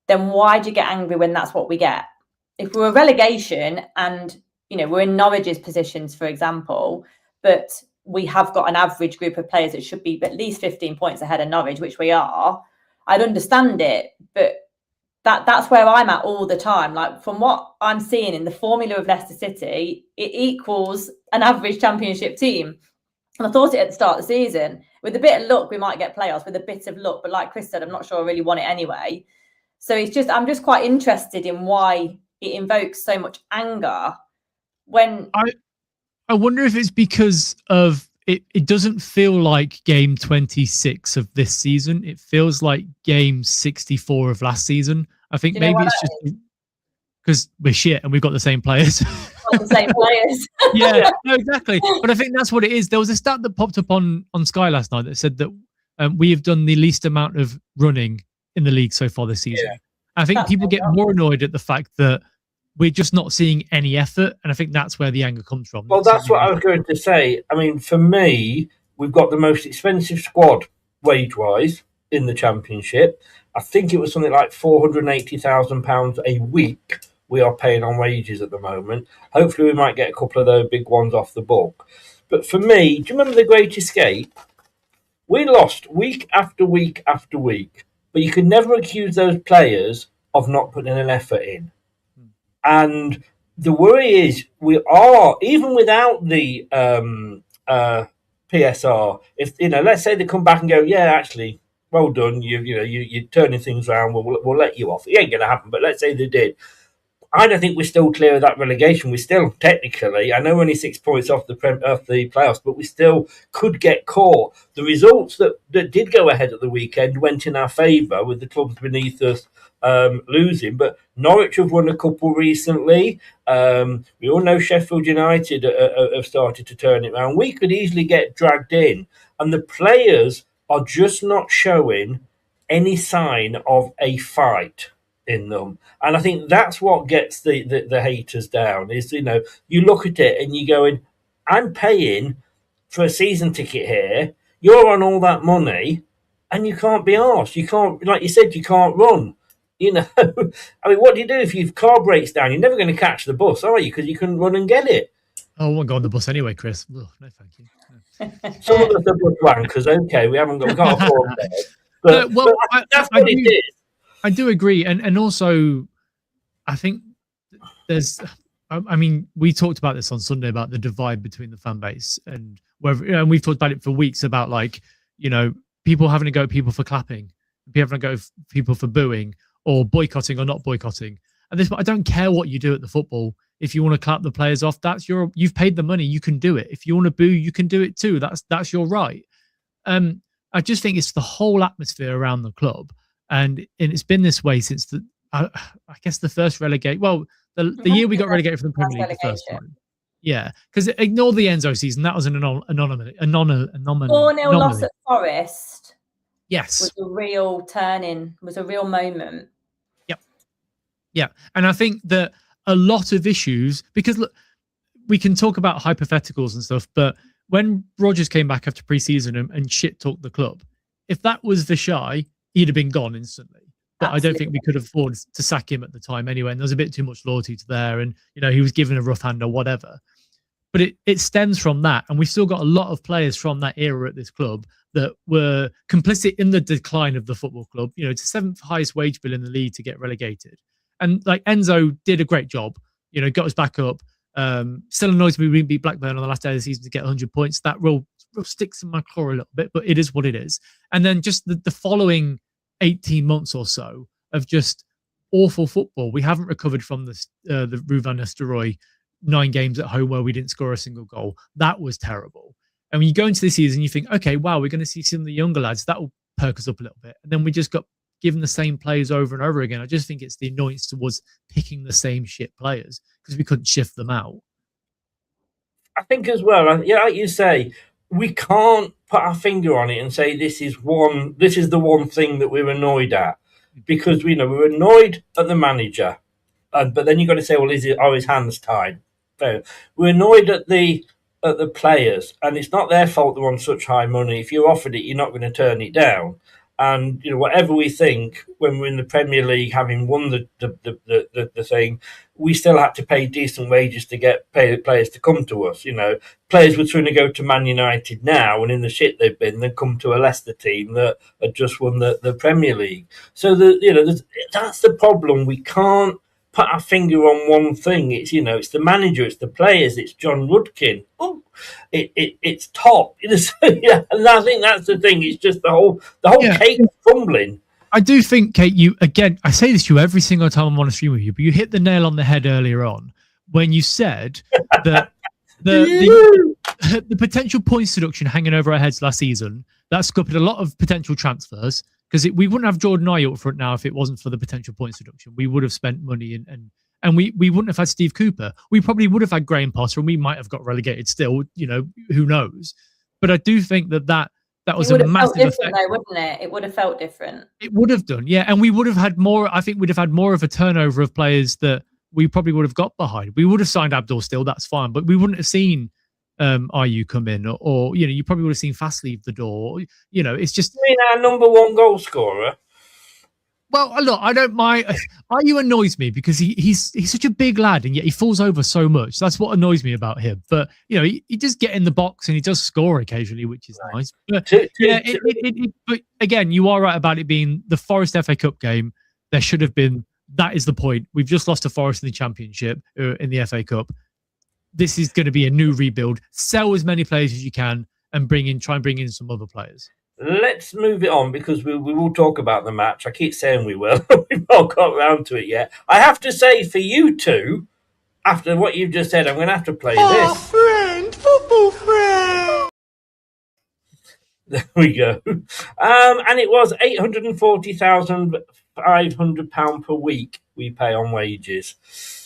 then why do you get angry when that's what we get? If we're a relegation and, we're in Norwich's positions, for example, but we have got an average group of players that should be at least 15 points ahead of Norwich, which we are, I'd understand it. But that's where I'm at all the time. Like, from what I'm seeing in the formula of Leicester City, it equals an average Championship team. And I thought it at the start of the season. With a bit of luck, we might get playoffs, with a bit of luck. But like Chris said, I'm not sure I really want it anyway. So I'm just quite interested in why it invokes so much anger when... I wonder if it's because of it doesn't feel like game 26 of this season. It feels like game 64 of last season. I think maybe it's just because we're shit and we've got the same players. The same players. Yeah, no, exactly. But I think that's what it is. There was a stat that popped up on Sky last night that said that we have done the least amount of running in the league so far this season. Yeah. I think people get more annoyed at the fact that we're just not seeing any effort, and I think that's where the anger comes from. Well, that's what I was going to say. I mean, for me, we've got the most expensive squad wage-wise in the Championship. I think it was something like £480,000 a week we are paying on wages at the moment. Hopefully we might get a couple of those big ones off the book. But for me, do you remember The Great Escape? We lost week after week after week, but you can never accuse those players of not putting an effort in. And the worry is we are, even without the PSR, if, let's say they come back and go, yeah, actually, well done, you're turning things around, we'll let you off. It ain't going to happen, but let's say they did. I don't think we're still clear of that relegation. We're still technically, I know we're only 6 points off the playoffs, but we still could get caught. The results that did go ahead at the weekend went in our favour, with the clubs beneath us losing. But Norwich have won a couple recently. We all know Sheffield United have started to turn it around. We could easily get dragged in, and the players are just not showing any sign of a fight in them. And I think that's what gets the haters down, is, you look at it and you're going, I'm paying for a season ticket here, you're on all that money, and you can't be arsed. You can't, like you said, you can't run. I mean, what do you do if your car breaks down? You're never going to catch the bus, are you? Because you couldn't run and get it. Oh, I won't go on the bus anyway, Chris. Oh, no, thank you. No. Some of us are bus wankers, okay, we can't afford that. But that's what it is. I do agree. And also, I think there's I mean, we talked about this on Sunday about the divide between the fan base, and and we've talked about it for weeks about, like, you know, people having to go at people for clapping, people having to go at people for booing or boycotting or not boycotting. And I don't care what you do at the football. If you want to clap the players off, you've paid the money, you can do it. If you want to boo, you can do it too. That's your right. I just think it's the whole atmosphere around the club, and it's been this way since I guess the first relegate. Well, the year we got relegated from the Premier League the first time. Yeah, because ignore the Enzo season. That was an anomaly. 4-0 loss at Forest. Yes, was a real moment. Yep. Yeah, and I think that a lot of issues, because look, we can talk about hypotheticals and stuff, but when Rodgers came back after pre-season and shit talked the club, if that was Vishay, he'd have been gone instantly. But absolutely. I don't think we could afford to sack him at the time anyway. And there was a bit too much loyalty to there. And, you know, he was given a rough hand or whatever. But it stems from that. And we've still got a lot of players from that era at this club that were complicit in the decline of the football club. You know, it's the 7th highest wage bill in the league to get relegated. And like Enzo did a great job, you know, got us back up. Still annoys me we didn't beat Blackburn on the last day of the season to get 100 points. That real sticks in my claw a little bit, but it is what it is. And then just the following 18 months or so of just awful football. We haven't recovered from the Ruud van Nistelrooy 9 games at home where we didn't score a single goal. That was terrible. And when you go into this season, you think, okay, wow, we're going to see some of the younger lads. That will perk us up a little bit. And then we just got given the same players over and over again. I just think it's the annoyance towards picking the same shit players because we couldn't shift them out. I think as well, yeah, like you say, we can't put our finger on it and say this is the one thing that we're annoyed at, because we're annoyed at the manager, but then you've got to say, well, are his hands tied? So we're annoyed at the players, and it's not their fault they're on such high money. If you're offered it, you're not going to turn it down. And whatever we think, when we're in the Premier League, having won the thing, we still had to pay decent wages to pay players to come to us. Players would sooner go to Man United now, and in the shit they've been, than come to a Leicester team that had just won the Premier League. So that's the problem. We can't put our finger on one thing. It's it's the manager, it's the players, it's John Rudkin. Oh, it's top. Yeah, and I think that's the thing. It's just the whole cake crumbling. I do think, Kate, I say this to you every single time I'm on a stream with you, but you hit the nail on the head earlier on when you said that the potential points deduction hanging over our heads last season, that scuppered a lot of potential transfers, because we wouldn't have Jordan Ayew up front now if it wasn't for the potential points deduction. We would have spent money and we wouldn't have had Steve Cooper. We probably would have had Graham Potter, and we might have got relegated still. Who knows? But I do think that was a massive effect, though, wouldn't it? It would have felt different. It would have done, yeah. And we would have had more. I think we'd have had more of a turnover of players that we probably would have got behind. We would have signed Abdul still. That's fine, but we wouldn't have seen Ayew come in, or you probably would have seen Fast leave the door. It's just. I mean, our number one goal scorer. Well, look, I don't mind. Ayew annoys me because he's such a big lad, and yet he falls over so much. That's what annoys me about him. But he does get in the box and he does score occasionally, which is nice. But but again, you are right about it being the Forest FA Cup game. There should have been. That is the point. We've just lost to Forest in the Championship, in the FA Cup. This is going to be a new rebuild. Sell as many players as you can and try and bring in some other players. Let's move it on, because we will talk about the match. I keep saying we will. We've not got around to it yet. I have to say, for you two, after what you've just said, I'm going to have to play this. Football friend. There we go. And it was £840,500 per week we pay on wages.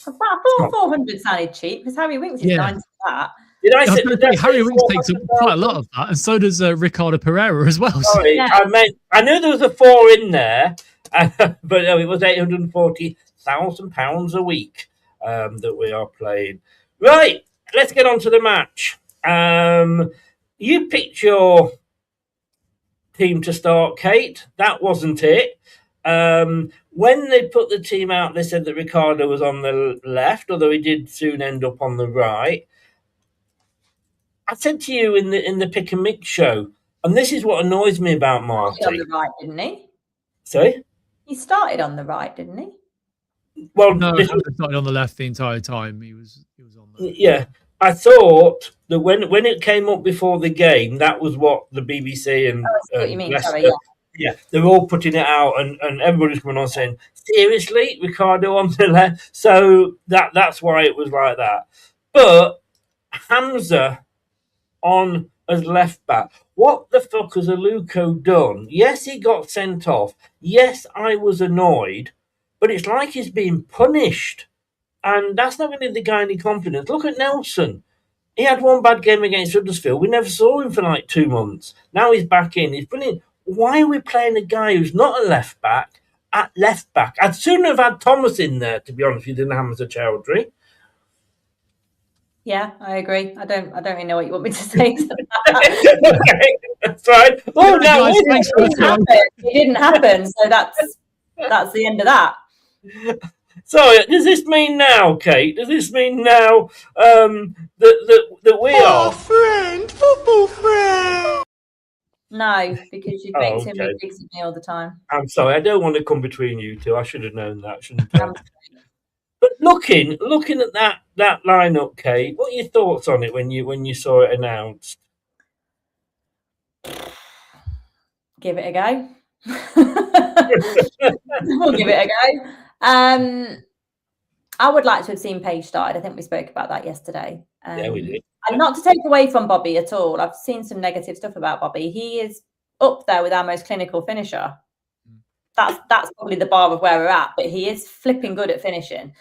I thought 400 sounded cheap, because Harry Winks is 90 that. Did I say Harry Winks takes up quite a lot of that, and so does Ricardo Pereira as well. Sorry, yeah. I knew there was a 4 in there, but no, it was £840,000 a week that we are playing. Right, let's get on to the match. You picked your team to start, Kate. That wasn't it. When they put the team out, they said that Ricardo was on the left, although he did soon end up on the right. I said to you in the Pick and Mix show, and this is what annoys me about Marty. He started on the right, didn't he? Sorry? He started on the right, didn't he? Well, No, this Hamza started on the left the entire time. He was on the. yeah, I thought that when it came up before the game, that was what the BBC Oh, I see what you and mean. Leicester, Sorry, yeah. yeah, they were all putting it out, and everybody's coming on saying, seriously, Ricardo on the left. So that's why it was like that. But Hamza on as left back. What the fuck has Aluko done? Yes, he got sent off. Yes, I was annoyed, but it's like he's being punished. And that's not going to give the guy any confidence. Look at Nelson. He had one bad game against Huddersfield. We never saw him for like 2 months. Now he's back in. He's brilliant. Why are we playing a guy who's not a left back at left back? I'd sooner have had Thomas in there, to be honest with you, than Hamza Chowdhury. Yeah, I agree. I don't really know what you want me to say to Okay, that. that's right. Oh, no, Guys, thanks for It didn't happen, so that's the end of that. So, does this mean now, Kate? Does this mean now that we are? Football friend. No, because you make too okay. many digs at me all the time. I'm sorry, I don't want to come between you two. I should have known that, shouldn't I? But looking at that lineup, Kate, what are your thoughts on it when you saw it announced? Give it a go. We'll give it a go. I would like to have seen Paige started. I think we spoke about that yesterday. Yeah, we did. And not to take away from Bobby at all. I've seen some negative stuff about Bobby. He is up there with our most clinical finisher. That's probably the bar of where we're at, but he is flipping good at finishing.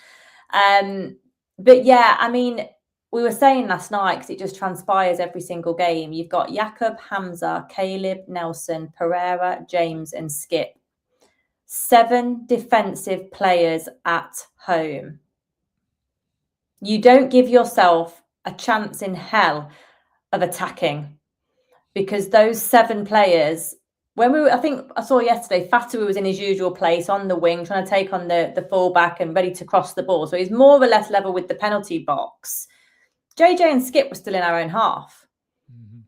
But yeah, I mean, we were saying last night, because it just transpires every single game. You've got Jakob, Hamza, Caleb, Nelson, Pereira, James, and Skip. 7 defensive players at home. You don't give yourself a chance in hell of attacking, because those 7 players, I think I saw yesterday, Fatu was in his usual place on the wing, trying to take on the fullback and ready to cross the ball. So he's more or less level with the penalty box. JJ and Skip were still in our own half. Mm-hmm.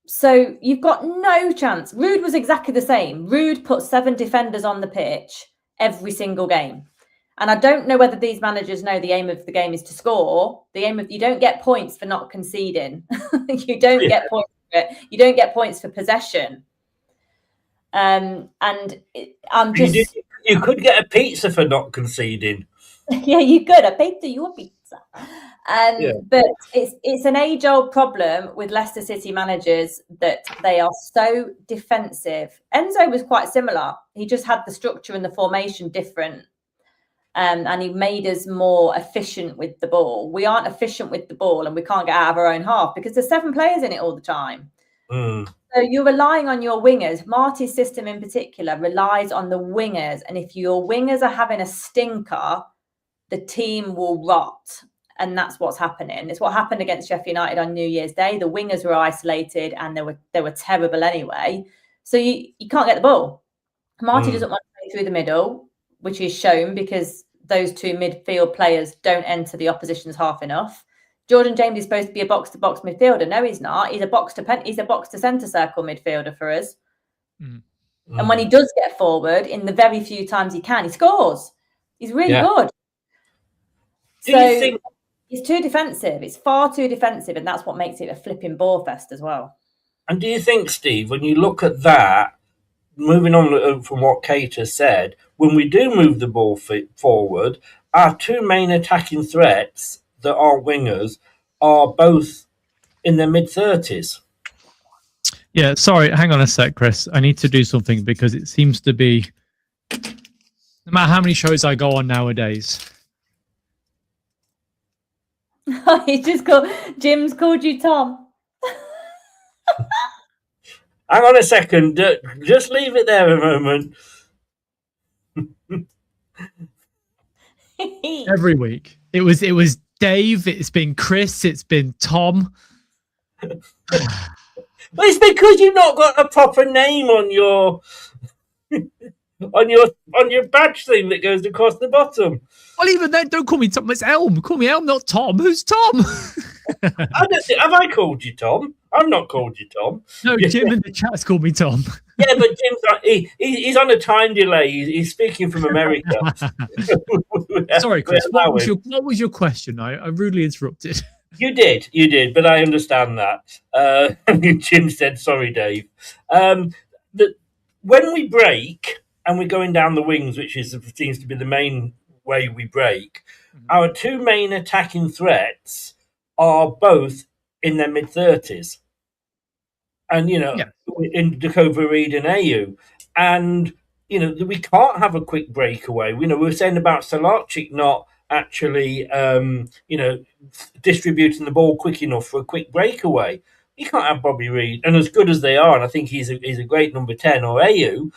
So you've got no chance. Rude was exactly the same. Rude put 7 defenders on the pitch every single game. And I don't know whether these managers know the aim of the game is to score. You don't get points for not conceding. You don't get points for it. You don't get points for possession. I'm just. You could get a pizza for not conceding. Yeah, you could. I paid for your pizza. But it's an age-old problem with Leicester City managers that they are so defensive. Enzo was quite similar. He just had the structure and the formation different. And he made us more efficient with the ball. We aren't efficient with the ball, and we can't get out of our own half because there's 7 players in it all the time. So you're relying on your wingers. Marty's system in particular relies on the wingers. And if your wingers are having a stinker, the team will rot. And that's what's happening. It's what happened against Sheffield United on New Year's Day. The wingers were isolated and they were terrible anyway. So you can't get the ball. Marty doesn't want to play through the middle, which is shown because those 2 midfield players don't enter the opposition's half enough. Jordan James is supposed to be a box-to-box midfielder. No, he's not. He's a box-to-centre circle midfielder for us. And when he does get forward, in the very few times he can, he scores. He's really good. So it's too defensive. It's far too defensive, and that's what makes it a flipping bore fest as well. And do you think, Steve, when you look at that, moving on from what Kate has said, when we do move the ball forward, our 2 main attacking threats that are wingers are both in their mid-30s. Yeah, sorry, hang on a sec, Chris. I need to do something because it seems to be, no matter how many shows I go on nowadays. Jim's called you Tom. Hang on a second. Just leave it there a moment. Every week. It was Dave, it's been Chris, it's been Tom. Well, it's because you've not got a proper name on your on your badge thing that goes across the bottom. Well, even then, don't call me Tom. It's Elm. Call me Elm, not Tom. Who's Tom? Have I called you Tom? I've not called you Tom. No, Jim in the chat's called me Tom. Yeah, but Jim's he's on a time delay. He's speaking from America. Sorry, Chris. What was your question? I rudely interrupted. You did, but I understand that. Jim said, "Sorry, Dave." When we break and we're going down the wings, which seems to be the main way we break, our two main attacking threats are both in their mid-30s, and in Dakova Reed and AU, and we can't have a quick breakaway. We were saying about Salarchik not actually, distributing the ball quick enough for a quick breakaway. You can't have Bobby Reed, and as good as they are, and I think he's a great number 10, or AU,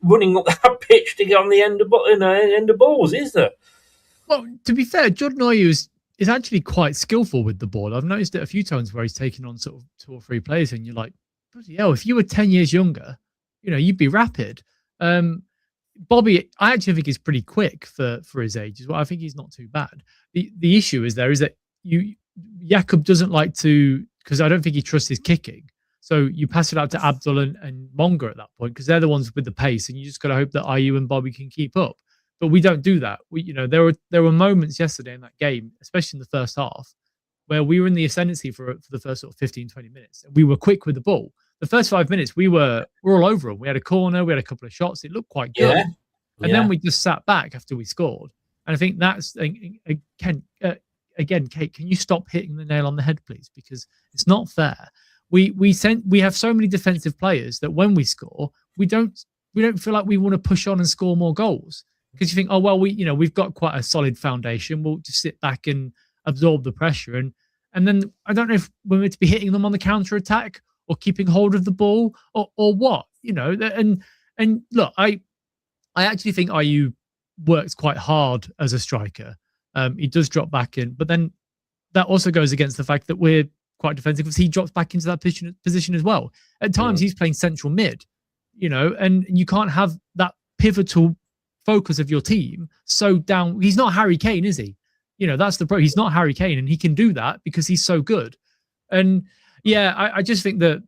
running up that pitch to get on the end of balls, is there? Well, to be fair, Jordan Ayew is actually quite skillful with the ball. I've noticed it a few times where he's taken on sort of 2 or 3 players, and you're like, bloody hell, if you were 10 years younger, you'd be rapid. Bobby, I actually think he's pretty quick for his age as well. I think he's not too bad. The issue is that Jakub doesn't like to, because I don't think he trusts his kicking. So you pass it out to Abdul and Monga at that point, because they're the ones with the pace, and you just got to hope that Ayew and Bobby can keep up. But we don't do that. There were moments yesterday in that game, especially in the first half, where we were in the ascendancy for the first sort of 15, 20 minutes. And we were quick with the ball. The first 5 minutes, we were all over them. We had a corner, we had a couple of shots. It looked quite good. Yeah. And then we just sat back after we scored. And I think that's, again, Kate, can you stop hitting the nail on the head, please? Because it's not fair. We have so many defensive players that when we score, we don't feel like we want to push on and score more goals. Because you think, oh, well, we've got quite a solid foundation. We'll just sit back and absorb the pressure. And then I don't know if we're meant to be hitting them on the counter attack or keeping hold of the ball or what, and look, I actually think Ayew works quite hard as a striker. He does drop back in, but then that also goes against the fact that we're quite defensive, because he drops back into that position as well. At times he's playing central mid, and you can't have that pivotal focus of your team so down. He's not Harry Kane, is he? That's the problem. He's not Harry Kane, and he can do that because he's so good. And yeah, I just think that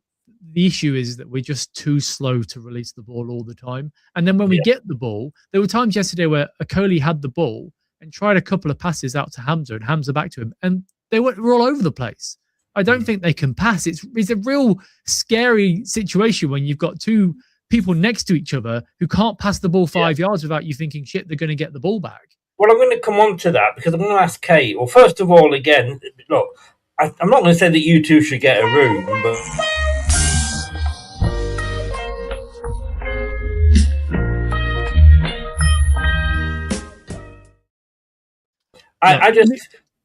the issue is that we're just too slow to release the ball all the time. And then when we get the ball, there were times yesterday where Akoli had the ball and tried a couple of passes out to Hamza and Hamza back to him, and they were all over the place. I don't think they can pass. It's a real scary situation when you've got two people next to each other who can't pass the ball 5 yards without you thinking, shit, they're going to get the ball back. Well, I'm going to come on to that, because I'm going to ask Kate. Well, first of all, again, look, I'm not going to say that you two should get a room, but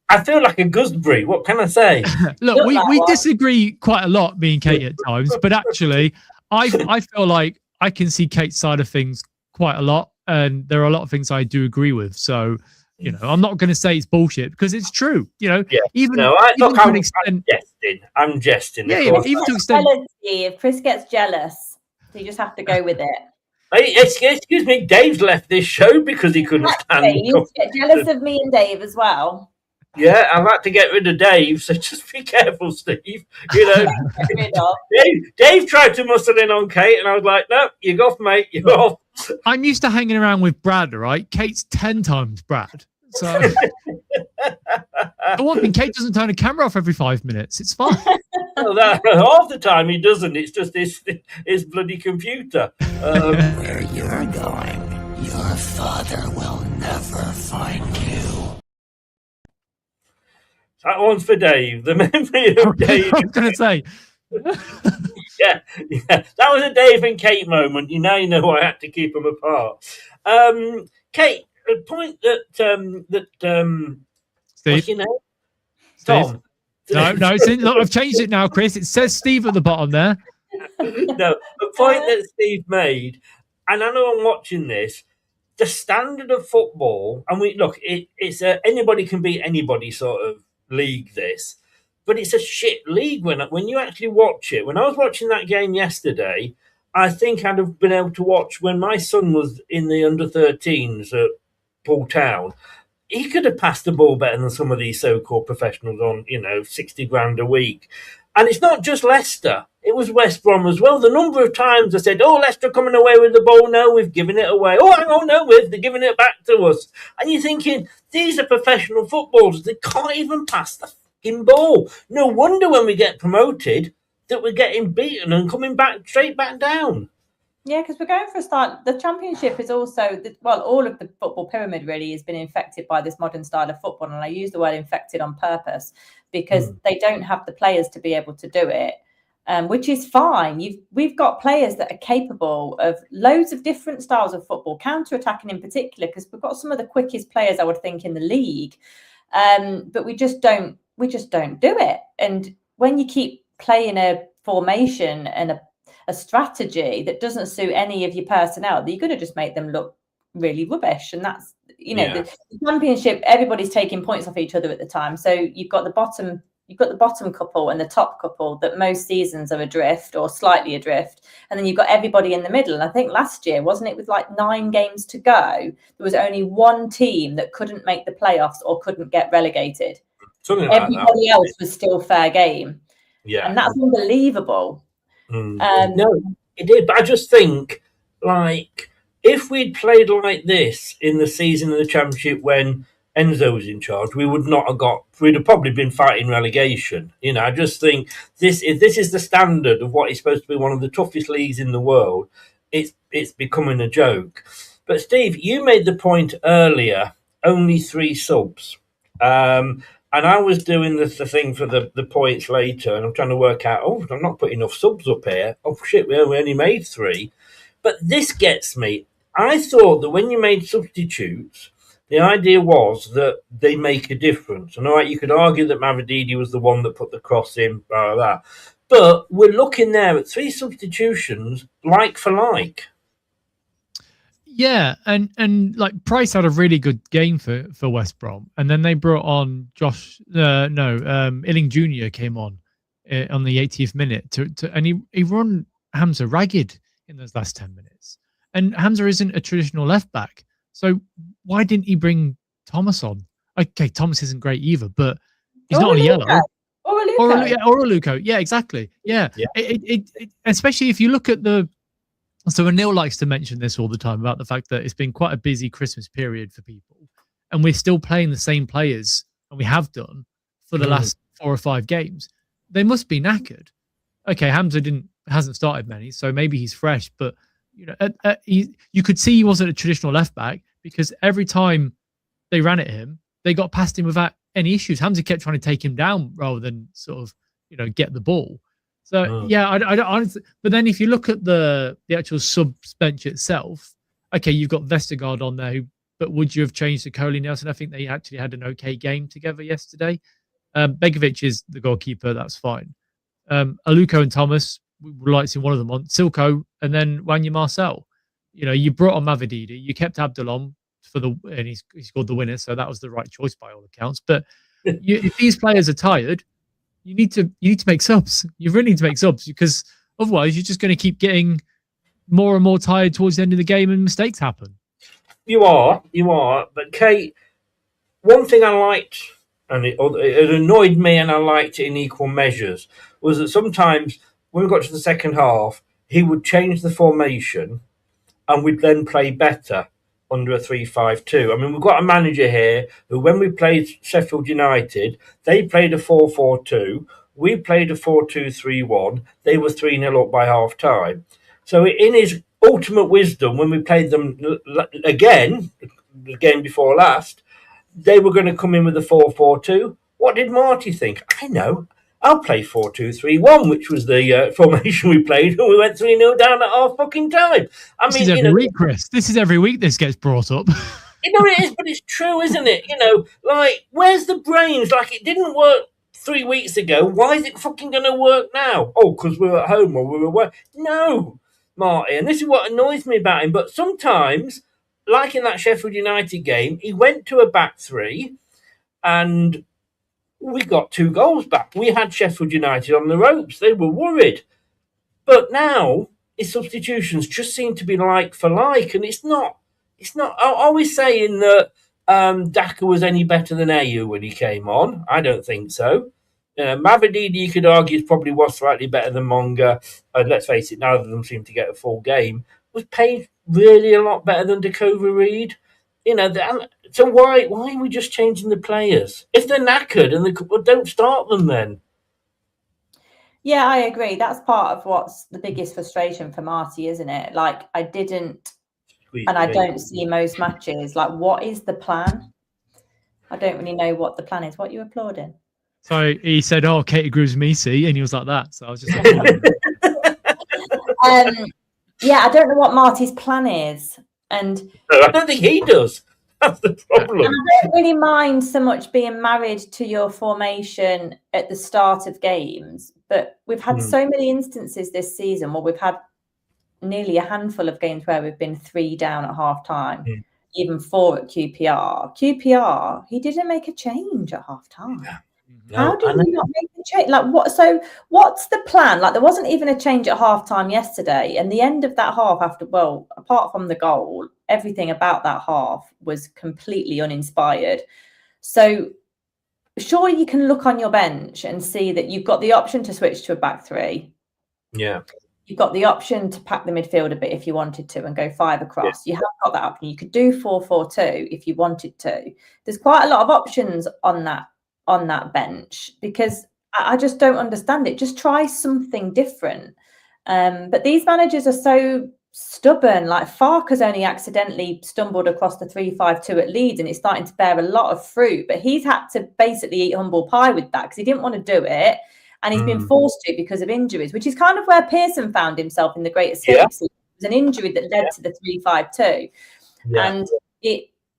I feel like a gooseberry. What can I say? Look, we disagree quite a lot, me and Kate, at times, but actually, I feel like I can see Kate's side of things quite a lot, and there are a lot of things I do agree with. So, I'm not going to say it's bullshit, because it's true. I'm jesting. Yeah, even to extent. If Chris gets jealous, you just have to go with it. Hey, excuse me, Dave's left this show because he couldn't stand it. You need to get jealous of me and Dave as well. Yeah, I'd like to get rid of Dave, so just be careful, Steve. Dave tried to muscle in on Kate, and I was like, no, you're off, mate, you're off. I'm used to hanging around with Brad, right? Kate's 10 times Brad. So, the one thing, Kate doesn't turn a camera off every 5 minutes. It's fine. Well, half the time he doesn't. It's just his bloody computer. Where you're going, your father will never find you. That one's for Dave. The memory of Dave. I was going to say. yeah, that was a Dave and Kate moment. You know why I had to keep them apart. Kate, a point that Steve? what's your name? Tom. No, look, I've changed it now, Chris. It says Steve at the bottom there. No, a point that Steve made, and I know I'm watching this. The standard of football, and it's anybody can beat anybody sort of league. This, but it's a shit league when you actually watch it. When I was watching that game yesterday, I think I'd have been able to watch when my son was in the under-13s at Poole Town. He could have passed the ball better than some of these so-called professionals on, 60 grand a week. And it's not just Leicester. it was West Brom as well. The number of times I said, oh, Leicester coming away with the ball. No, we've given it away. Oh, hang on, no, they're giving it back to us. And you're thinking, these are professional footballers. They can't even pass the fucking ball. No wonder when we get promoted that we're getting beaten and coming back straight back down. Yeah, because we're going for a start. The Championship is also, all of the football pyramid really has been infected by this modern style of football. And I use the word infected on purpose because they don't have the players to be able to do it, which is fine. We've got players that are capable of loads of different styles of football, counter-attacking in particular, because we've got some of the quickest players, I would think, in the league. But we just don't do it. And when you keep playing a formation and a strategy that doesn't suit any of your personnel, you're going to just make them look really rubbish. And that's, the Championship, everybody's taking points off each other at the time. So you've got the bottom couple and the top couple that most seasons are adrift or slightly adrift. And then you've got everybody in the middle. And I think last year, wasn't it, with like 9 games to go, there was only one team that couldn't make the playoffs or couldn't get relegated. Everybody else was still fair game. Yeah. And that's unbelievable. No, it did. But I just think, like, if we'd played like this in the season of the Championship when Enzo was in charge, we would not have we'd have probably been fighting relegation. I just think if this is the standard of what is supposed to be one of the toughest leagues in the world, it's becoming a joke. But Steve, you made the point earlier, only 3 subs. And I was doing the thing for the points later, and I'm trying to work out, I'm not putting enough subs up here. Oh, shit, we only made 3. But this gets me. I thought that when you made substitutes, the idea was that they make a difference. And all right, you could argue that Mavididi was the one that put the cross in, blah, blah, blah. But we're looking there at 3 substitutions, like for like. Yeah, and like Price had a really good game for West Brom, and then they brought on Illing Jr. came on the 80th minute and he run Hamza ragged in those last 10 minutes. And Hamza isn't a traditional left back, so why didn't he bring Thomas on? Okay, Thomas isn't great either, but he's not on a yellow. Or a Luco. Yeah, exactly. Yeah. It especially if you look at the. So Anil likes to mention this all the time about the fact that it's been quite a busy Christmas period for people, and we're still playing the same players, and we have done for the last 4 or 5 games. They must be knackered. Okay, Hamza hasn't started many, so maybe he's fresh, but you could see he wasn't a traditional left back because every time they ran at him, they got past him without any issues. Hamza kept trying to take him down rather than sort of get the ball. So I honestly, but then if you look at the actual sub bench itself, okay, you've got Vestergaard on there, but would you have changed to Coley Nelson? I think they actually had an okay game together yesterday. Begovic is the goalkeeper, that's fine. Aluko and Thomas, we would like to see one of them on. Silko and then Wanya Marcel. You brought on Mavididi, you kept Abdullah and he scored the winner, so that was the right choice by all accounts. But if these players are tired, you need to make subs. You really need to make subs because otherwise you're just going to keep getting more and more tired towards the end of the game and mistakes happen. You are. But Kate, one thing I liked, and it annoyed me and I liked it in equal measures, was that sometimes when we got to the second half, he would change the formation and we'd then play better under a 3-5-2. I mean, we've got a manager here who, when we played Sheffield United, they played a 4-4-2. We played a 4-2-3-1. They were 3-0 up by half time. So in his ultimate wisdom, when we played them again, the game before last, they were going to come in with a 4-4-2. What did Marty think? I know. I'll play 4-2-3-1, which was the formation we played when we went 3-0 down at half fucking time. This is every week, Chris. This is every week this gets brought up. It is, but it's true, isn't it? Where's the brains? Like, it didn't work 3 weeks ago. Why is it fucking going to work now? Oh, because we're at home or we're away. No, Marty, and this is what annoys me about him. But sometimes, like in that Sheffield United game, he went to a back 3 and we got 2 goals back. We had Sheffield United on the ropes. They were worried. But now his substitutions just seem to be like for like, and it's not. Are we saying that Daka was any better than Ayew when he came on? I don't think so. Mavididi, you could argue, probably was slightly better than Monga. And let's face it, neither of them seem to get a full game. Was paid really a lot better than Dakova Reed. So why are we just changing the players? If they're knackered, don't start them then. Yeah, I agree. That's part of what's the biggest frustration for Marty, isn't it? Like, I don't see most matches. Like, what is the plan? I don't really know what the plan is. What are you applauding? So he said, "Oh, Katie grooves me, see," and he was like that. So I was just. Yeah, I don't know what Marty's plan is, and I don't think he does. That's the problem. And I don't really mind so much being married to your formation at the start of games, but we've had so many instances this season where we've had nearly a handful of games where we've been 3 down at half time, even 4 at QPR. QPR, he didn't make a change at half time. Yeah. How did he not make a change? Like, what? So what's the plan? Like, there wasn't even a change at half time yesterday, and the end of that half, apart from the goal, everything about that half was completely uninspired. So surely you can look on your bench and see that you've got the option to switch to a back 3. Yeah. You've got the option to pack the midfield a bit if you wanted to and go 5 across. Yeah. You have got that option. You could do 4-4-2 if you wanted to. There's quite a lot of options on that bench, because I just don't understand it. Just try something different. But these managers are so stubborn. Like, Farke's only accidentally stumbled across the 3-5-2 at Leeds, and it's starting to bear a lot of fruit. But he's had to basically eat humble pie with that because he didn't want to do it, and he's been forced to because of injuries, which is kind of where Pearson found himself in the Great Escape. Yeah. It was an injury that led to the 3-5-2, and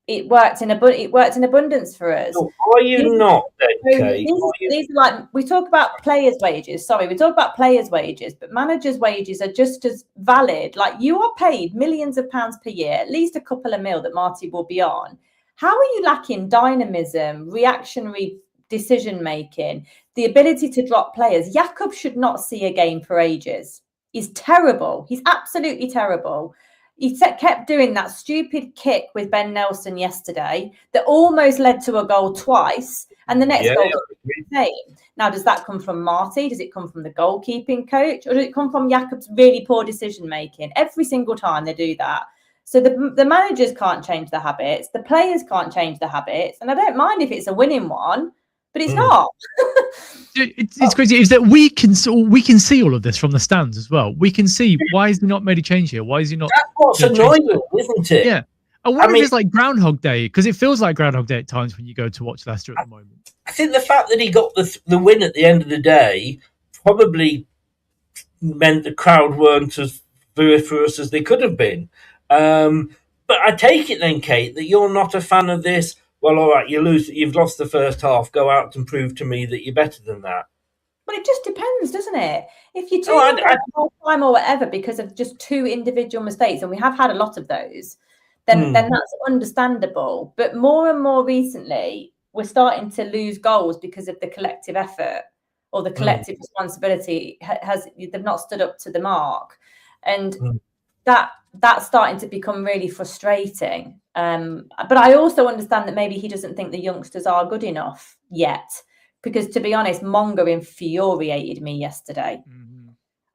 it worked in abundance for us. So are you not then, Kate? These are like, we talk about players' wages. Sorry, we talk about players' wages, but managers' wages are just as valid. Like, you are paid millions of pounds per year, at least a couple of mil that Marty will be on. How are you lacking dynamism, reactionary decision making, the ability to drop players? Jakob should not see a game for ages. He's terrible. He's absolutely terrible. He kept doing that stupid kick with Ben Nelson yesterday that almost led to a goal twice, and the next goal was the same. Now, does that come from Marty? Does it come from the goalkeeping coach? Or does it come from Jakob's really poor decision-making? Every single time they do that. So the managers can't change the habits. The players can't change the habits. And I don't mind if it's a winning one, but it's not. It's crazy. Is that we can see all of this from the stands as well. We can see, why has he not made a change here? Why is he not? That's what's annoying, isn't it? Yeah. I wonder if it's like Groundhog Day, because it feels like Groundhog Day at times when you go to watch Leicester at the moment. I think the fact that he got the win at the end of the day probably meant the crowd weren't as vociferous as they could have been. But I take it then, Kate, that you're not a fan of this. Well, all right, you've lost the first half. Go out and prove to me that you're better than that. Well, it just depends, doesn't it? If you do time or whatever because of just 2 individual mistakes, and we have had a lot of those, then that's understandable. But more and more recently, we're starting to lose goals because of the collective effort or the collective responsibility. They've not stood up to the mark, and that's starting to become really frustrating. But I also understand that maybe he doesn't think the youngsters are good enough yet, because, to be honest, Monga infuriated me yesterday.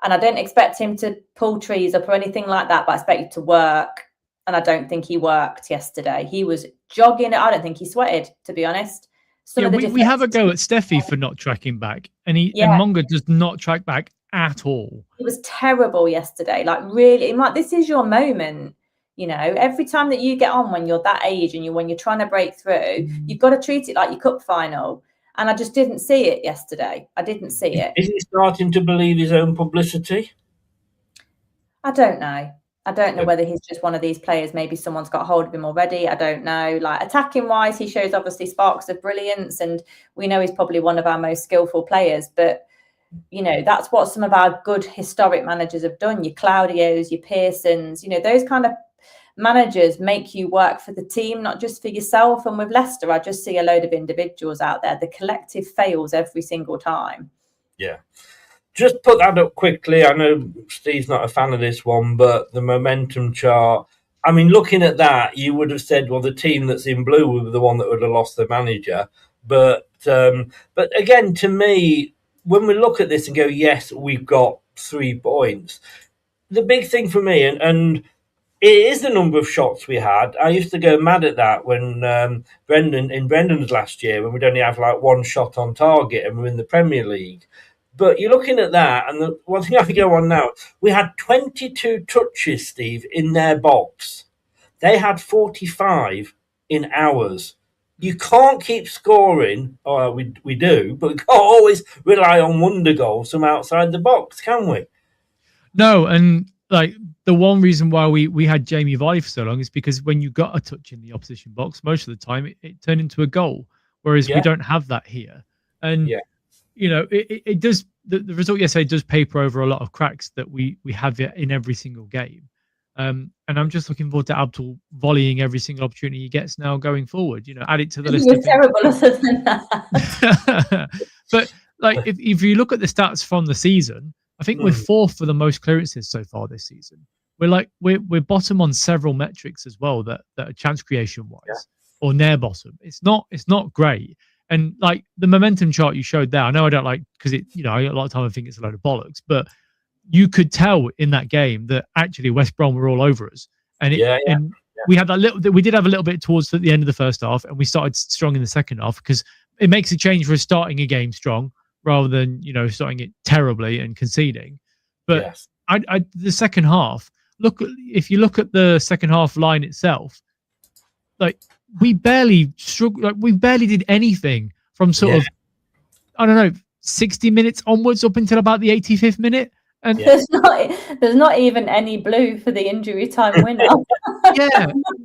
And I didn't expect him to pull trees up or anything like that, but I expected to work. And I don't think he worked yesterday. He was jogging. I don't think he sweated, to be honest. We have a go at Steffi for not tracking back, and Monga does not track back at all. It was terrible yesterday. Like, really, I'm like, this is your moment. You know, every time that you get on when you're that age and when you're trying to break through, you've got to treat it like your cup final. And I just didn't see it yesterday. I didn't see it. Is he starting to believe his own publicity? I don't know. I don't know whether he's just one of these players. Maybe someone's got hold of him already. I don't know. Like, attacking wise, he shows obviously sparks of brilliance, and we know he's probably one of our most skillful players. But, you know, that's what some of our good historic managers have done. Your Claudios, your Pearsons, you know, those kind of managers make you work for the team, not just for yourself. And with Leicester, I just see a load of individuals out there. The collective fails every single time. Yeah. Just put that up quickly. I know Steve's not a fan of this one, but the momentum chart, I mean, looking at that, you would have said, well, the team that's in blue was the one that would have lost the manager. But But again, to me, when we look at this and go, yes, we've got 3 points, the big thing for me, and it is the number of shots we had. I used to go mad at that when Brendan's last year, when we'd only have like 1 shot on target and we're in the Premier League. But you're looking at that, and the one thing I can go on now, we had 22 touches, Steve, in their box. They had 45 in ours. You can't keep scoring. Oh, we do, but we can't always rely on wonder goals from outside the box, can we? No, and like the one reason why we had Jamie Vardy for so long is because when you got a touch in the opposition box, most of the time it turned into a goal, whereas we don't have that here. And you know, it does. The result yesterday does paper over a lot of cracks that we have in every single game. And I'm just looking forward to Abdul volleying every single opportunity he gets now going forward. You know, add it to the list. You're terrible other than that. But like, if you look at the stats from the season, I think we're 4th for the most clearances so far this season. We're bottom on several metrics as well that are chance creation wise, or near bottom. It's not great. And like the momentum chart you showed there, I know I don't like, because it, you know, a lot of time I think it's a load of bollocks, but you could tell in that game that actually West Brom were all over us. And we had we did have a little bit towards the end of the first half, and we started strong in the second half, because it makes a change for starting a game strong rather than, you know, starting it terribly and conceding. But the second half, if you look at the second half line itself, like we barely struggled, like we barely did anything from sort of, I don't know, 60 minutes onwards up until about the 85th minute. And there's not even any blue for the injury time winner.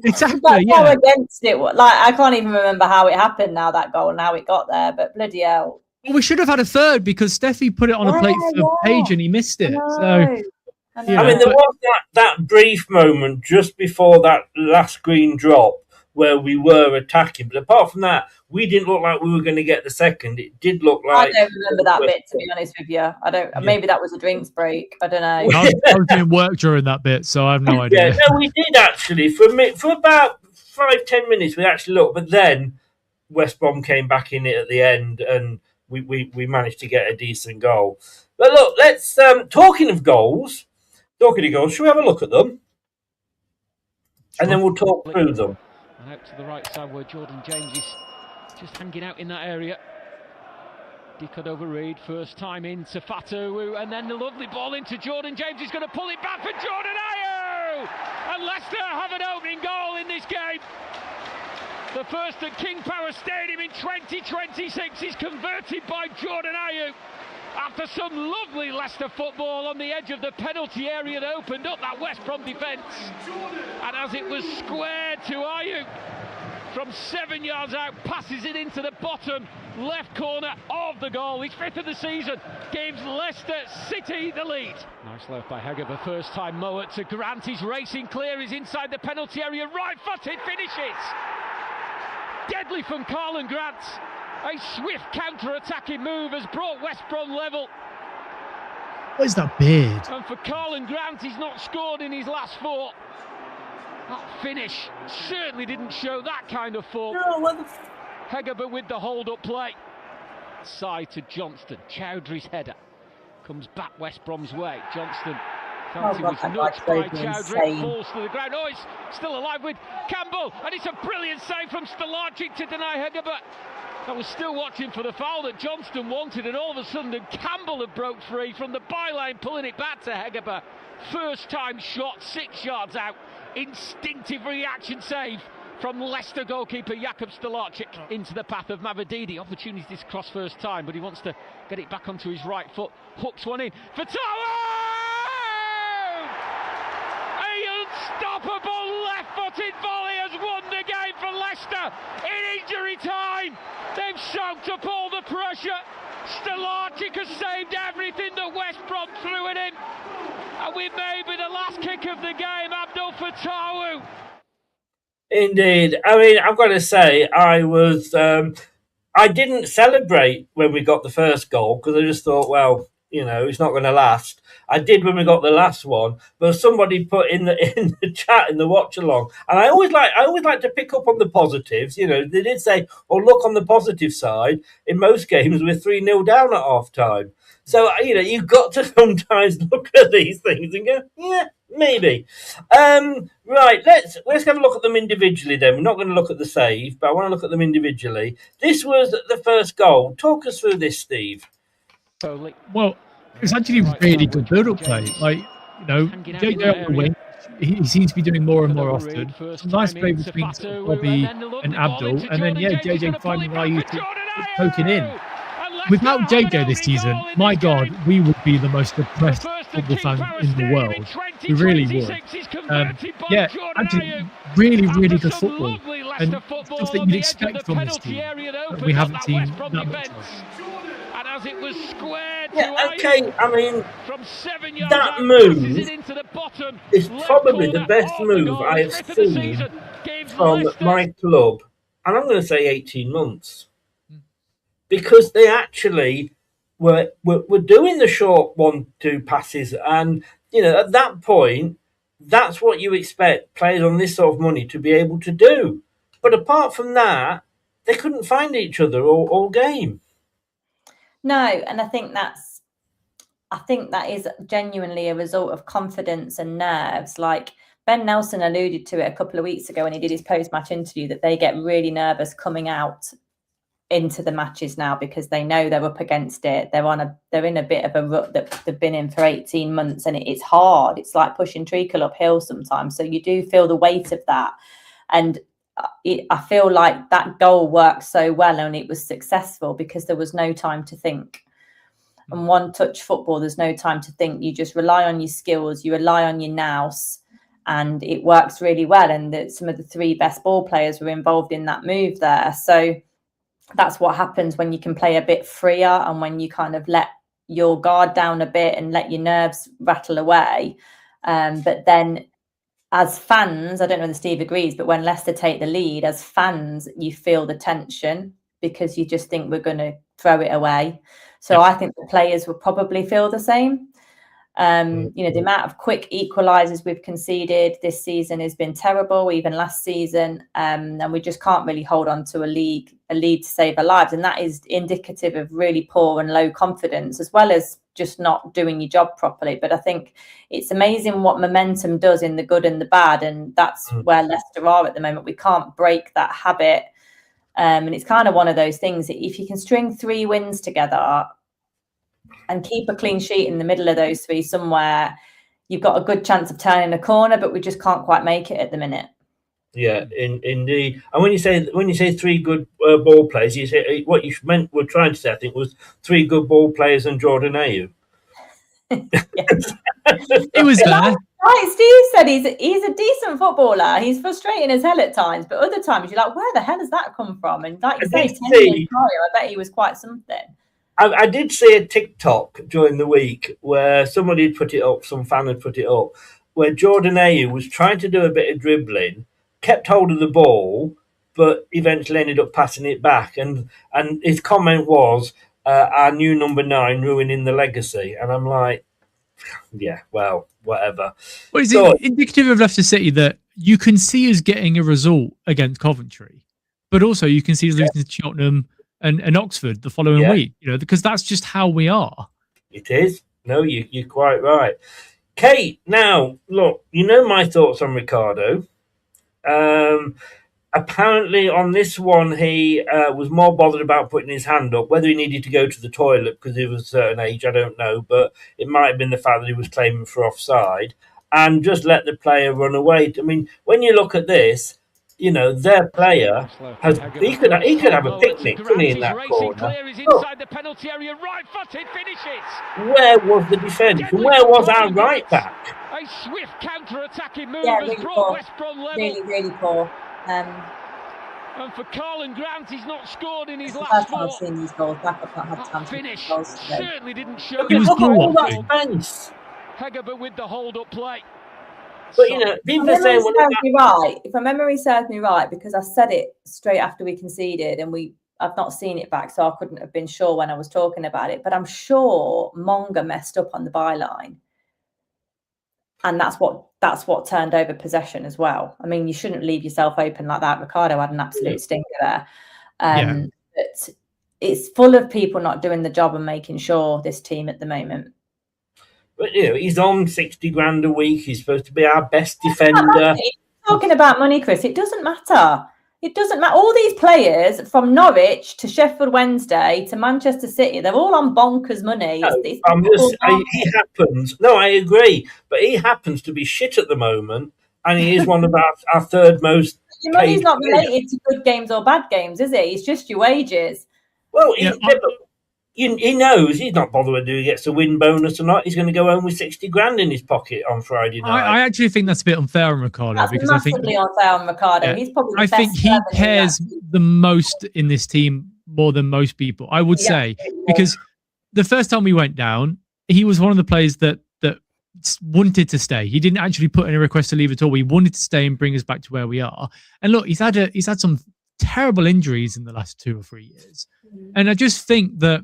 Exactly. Like, against it, like I can't even remember how it happened now, that goal and how it got there. But bloody hell! Well, we should have had a third, because Steffi put it on a plate for Paige and he missed it. So I mean, there was that brief moment just before that last green drop where we were attacking, but apart from that, we didn't look like we were going to get the second. It did look like... I don't remember that bit, to be honest with you. I don't. Maybe that was a drinks break. I don't know. I was doing work during that bit, so I have no idea. No, we did actually. For about 5-10 minutes, we actually looked, but then West Brom came back in it at the end, and we managed to get a decent goal. But look, let's... Talking of goals, should we have a look at them? And then we'll talk through them. And out to the right side where Jordan James is just hanging out in that area. Dickard over Reed, first time into Fatu, and then the lovely ball into Jordan James. He's going to pull it back for Jordan Ayew! And Leicester have an opening goal in this game. The first at King Power Stadium in 2026 is converted by Jordan Ayew. After some lovely Leicester football on the edge of the penalty area that opened up that West Brom defence. And as it was squared to Ayew, from 7 yards out, passes it into the bottom left corner of the goal. His 5th of the season gives Leicester City the lead. Nice left by Hegger, the first time Mowat to Grant. He's racing clear, he's inside the penalty area, right-footed finishes. Deadly from Carlin Grant. A swift counter-attacking move has brought West Brom level. What is that beard? And for Carlin Grant, he's not scored in his last 4. That finish certainly didn't show that kind of form. Hegger, but with the hold-up play. Side to Johnston. Chowdhury's header comes back West Brom's way. Johnston felt he was nudged by Chowdhury, falls to the ground. Oh, he's still alive with Campbell, and it's a brilliant save from Stelarczyk to deny Hegger, but I was still watching for the foul that Johnston wanted, and all of a sudden Campbell had broke free from the byline, pulling it back to Hegger. First time shot, 6 yards out. Instinctive reaction save from Leicester goalkeeper Jakub Stelarczyk into the path of Mavididi. Opportunity to cross first time, but he wants to get it back onto his right foot. Hooks one in for Tawa! An unstoppable left-footed volley has won the game for Leicester in injury time. They've soaked up all the pressure. Stelarczyk has saved everything that West Brom threw at him. And with maybe the last kick of the game, Abdul Fatawu. Indeed. I mean, I've got to say, I didn't celebrate when we got the first goal, because I just thought, well, it's not going to last. I did when we got the last one, but somebody put in the chat in the watch along, and I always like to pick up on the positives. They did say, "Oh, look on the positive side. In most games, we're 3-0 down at half time." So you've got to sometimes look at these things and go, "Yeah, maybe." Right, let's have a look at them individually. Then we're not going to look at the save, but I want to look at them individually. This was the first goal. Talk us through this, Steve. Well, it's actually really good build-up play. Like, JJ on the wing, he seems to be doing more and more often. Some nice play between Bobby and Abdul, and then JJ finding IU to poking in. Without JJ this season, my God, we would be the most depressed football fans in the world. We really would. Actually, really, really good football, and stuff that you'd expect from this team that we haven't seen that much of. It was squared okay. I mean, that move is probably the best move I have seen from my club, and I'm going to say 18 months, because they actually were doing the short 1-2 passes, and at that point, that's what you expect players on this sort of money to be able to do. But apart from that, they couldn't find each other all game. No, and I think that is genuinely a result of confidence and nerves. Like Ben Nelson alluded to it a couple of weeks ago when he did his post-match interview, that they get really nervous coming out into the matches now because they know they're up against it. They're in a bit of a rut that they've been in for 18 months, and it's hard. It's like pushing treacle uphill sometimes. So you do feel the weight of that. And I feel like that goal worked so well and it was successful because there was no time to think. And one-touch football, there's no time to think. You just rely on your skills, you rely on your nous, and it works really well. And some of the 3 best ball players were involved in that move there. So that's what happens when you can play a bit freer and when you kind of let your guard down a bit and let your nerves rattle away. But then as fans, I don't know whether Steve agrees, but when Leicester take the lead, as fans, you feel the tension because you just think we're going to throw it away. So I think the players will probably feel the same. The amount of quick equalisers we've conceded this season has been terrible, even last season. And we just can't really hold on to a lead to save our lives. And that is indicative of really poor and low confidence, as well as just not doing your job properly. But I think it's amazing what momentum does in the good and the bad. And that's where Leicester are at the moment. We can't break that habit. And it's kind of one of those things that if you can string 3 wins together and keep a clean sheet in the middle of those 3 somewhere, you've got a good chance of turning a corner, but we just can't quite make it at the minute. Yeah, indeed. And when you say 3 good ball players, you say what you were trying to say, I think, was 3 good ball players and Jordan Ayew. It was there. Like Steve said, he's a decent footballer. He's frustrating as hell at times, but other times you're like, where the hell has that come from? And like you say, 10 years prior, I bet he was quite something. I did see a TikTok during the week where somebody had put it up, some fan had put it up, where Jordan Ayew was trying to do a bit of dribbling, kept hold of the ball, but eventually ended up passing it back. And his comment was, our new number 9 ruining the legacy. And I'm like, yeah, well, whatever. Well, is it indicative of Leicester City that you can see us getting a result against Coventry, but also you can see us losing to Cheltenham and Oxford the following week, because that's just how we are. It is. No, you're quite right. Kate, now, look, my thoughts on Ricardo. Apparently on this one, he was more bothered about putting his hand up. Whether he needed to go to the toilet because he was a certain age, I don't know, but it might have been the fact that he was claiming for offside and just let the player run away. I mean, when you look at this, their player he could have a picnic, couldn't he, in that corner? Where was the defence? Where was our right back? A swift counter-attacking move really has brought poor. West Brom level. Really, really poor. And for Colin Grant, he's not scored in his last I've 4. seen these goals. Backup not had time Finish goals today. certainly didn't show. Look at all that space. Heger but with the hold-up play. But people are saying, if my memory serves me right, because I said it straight after we conceded, and we I've not seen it back, so I couldn't have been sure when I was talking about it. But I'm sure Monga messed up on the byline, and that's what turned over possession as well. I mean, you shouldn't leave yourself open like that. Ricardo had an absolute stinker there. But it's full of people not doing the job and making sure, this team at the moment. But he's on 60 grand a week. He's supposed to be our best defender. Talking about money, Chris, it doesn't matter. It doesn't matter. All these players from Norwich to Sheffield Wednesday to Manchester City, they're all on bonkers money. No, he happens. No, I agree. But he happens to be shit at the moment, and he is one of our third most. Your money's not related to good games or bad games, is it? It's just your wages. Well, he knows he's not bothered whether he gets a win bonus or not. He's going to go home with 60 grand in his pocket on Friday night. I actually think that's a bit unfair on Ricardo. That's because massively unfair on Ricardo. He's probably the I best think he cares the most in this team more than most people, I would say. Because the first time we went down, he was one of the players that wanted to stay. He didn't actually put in a request to leave at all. He wanted to stay and bring us back to where we are. And look, he's had some terrible injuries in the last 2 or 3 years. And I just think that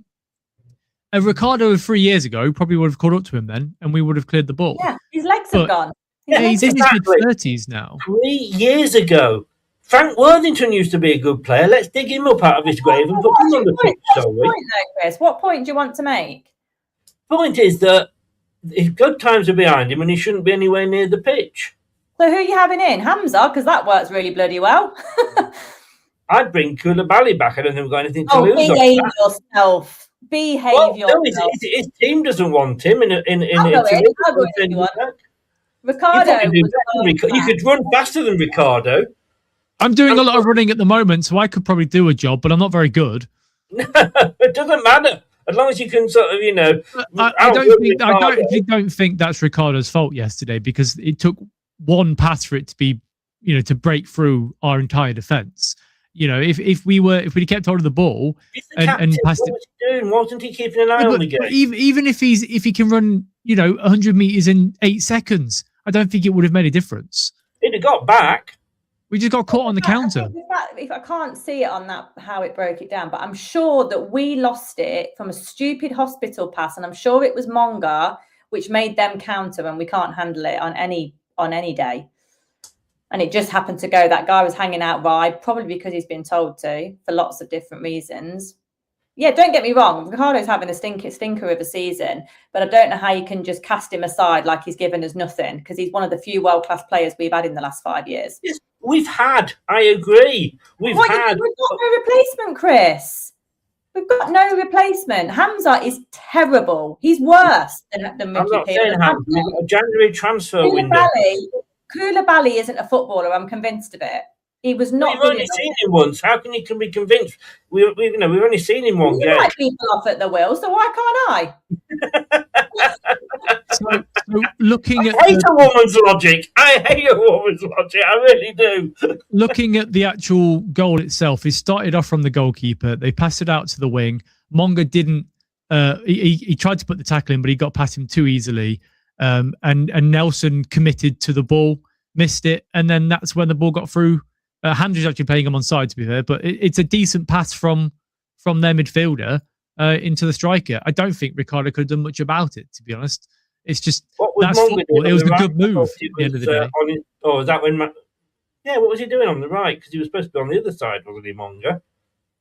a Ricardo of 3 years ago probably would have caught up to him then, and we would have cleared the ball. Yeah, his legs have gone. He's in his mid-30s now. 3 years ago, Frank Worthington used to be a good player. Let's dig him up out of his grave and put him on the pitch, shall we? Chris? What point do you want to make? Point is that his good times are behind him, and he shouldn't be anywhere near the pitch. So who are you having in? Hamza? Because that works really bloody well. I'd bring Koulibaly back. I don't think we've got anything to lose. Behave yourself. Behave yourself. No, his team doesn't want him Ricardo, you could run faster than Ricardo. I'm doing a lot of running at the moment, so I could probably do a job, but I'm not very good. It doesn't matter. As long as you can sort of, I don't think that's Ricardo's fault yesterday, because it took one pass for it to be, to break through our entire defence. If we kept hold of the ball and passed it, doing? Wasn't he keeping an eye on the game? Even if he can run, 100 meters in 8 seconds, I don't think it would have made a difference. He'd have got back. We just got caught on the counter. If I can't see it on that, how it broke it down, but I'm sure that we lost it from a stupid hospital pass, and I'm sure it was Monga which made them counter, and we can't handle it on any day. And it just happened to go. That guy was hanging out wide, probably because he's been told to, for lots of different reasons. Yeah, don't get me wrong. Ricardo's having a stinker of a season, but I don't know how you can just cast him aside like he's given us nothing, because he's one of the few world-class players we've had in the last 5 years. Yes, we've had. I agree. We've got no replacement, Chris. We've got no replacement. Hamza is terrible. He's worse than Mickey I'm not saying Hamza. We've got a January transfer window. Koulibaly isn't a footballer. I'm convinced of it. He was not. We've only seen him once. How can you be convinced? We've only seen him one game. You like people off at the wheel, so why can't I? So looking at I hate a woman's logic. I really do. Looking at the actual goal itself, it started off from the goalkeeper. They passed it out to the wing. Monga didn't. He tried to put the tackle in, but he got past him too easily. And Nelson committed to the ball, missed it, and then that's when the ball got through. Handler's actually playing him on side, to be fair, but it's a decent pass from their midfielder into the striker. I don't think Ricardo could have done much about it, to be honest. It's just that's football. It was a good move at the end of the day. Was that when? What was he doing on the right? Because he was supposed to be on the other side, wasn't he, Monga?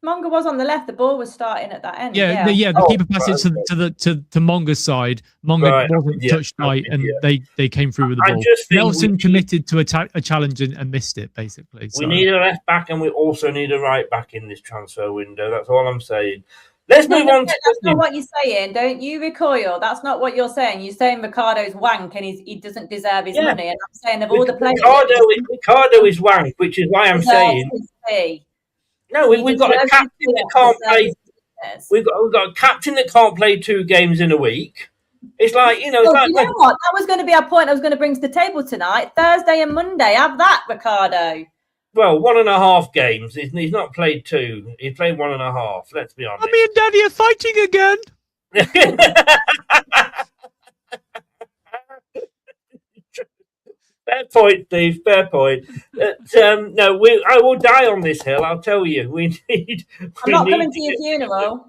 Monga was on the left. The ball was starting at that end. The keeper passed it to Monga's side. Monga wasn't touched right, and they came through with the ball. Nelson committed to a challenge and missed it, basically. We need a left back, and we also need a right back in this transfer window. That's all I'm saying. Let's move on. That's not what you're saying. Don't you recoil? That's not what you're saying. You're saying Ricardo's wank and he doesn't deserve his money. And I'm saying of all the players, Ricardo is wank, which is why I'm saying. No, we've got a captain that can't play. We've got a captain that can't play 2 games in a week. It's like, you know what? That was going to be our point I was going to bring to the table tonight. Thursday and Monday. Have that, Ricardo. Well, 1.5 games. He's not played 2. He played 1.5. Let's be honest. Mummy and Daddy are fighting again. Fair point, Steve. Fair point. No, I will die on this hill. I'll tell you. We need. I'm not coming to your funeral.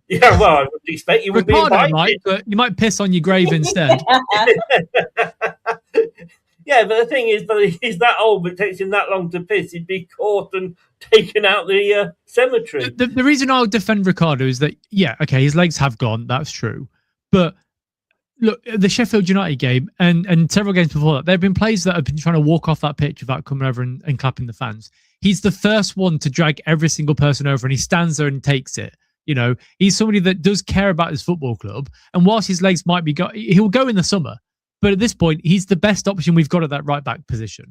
Yeah, well, I would expect you would be Ricardo invited. might, but you might piss on your grave instead. Yeah, but the thing is, but he's that old, but it takes him that long to piss. He'd be caught and taken out the cemetery. The reason I'll defend Ricardo is that, yeah, okay, his legs have gone. That's true. But look, the Sheffield United game and several games before that, there have been players that have been trying to walk off that pitch without coming over and clapping the fans. He's the first one to drag every single person over, and he stands there and takes it. You know, he's somebody that does care about his football club. And whilst his legs might be he'll go in the summer. But at this point, he's the best option we've got at that right back position.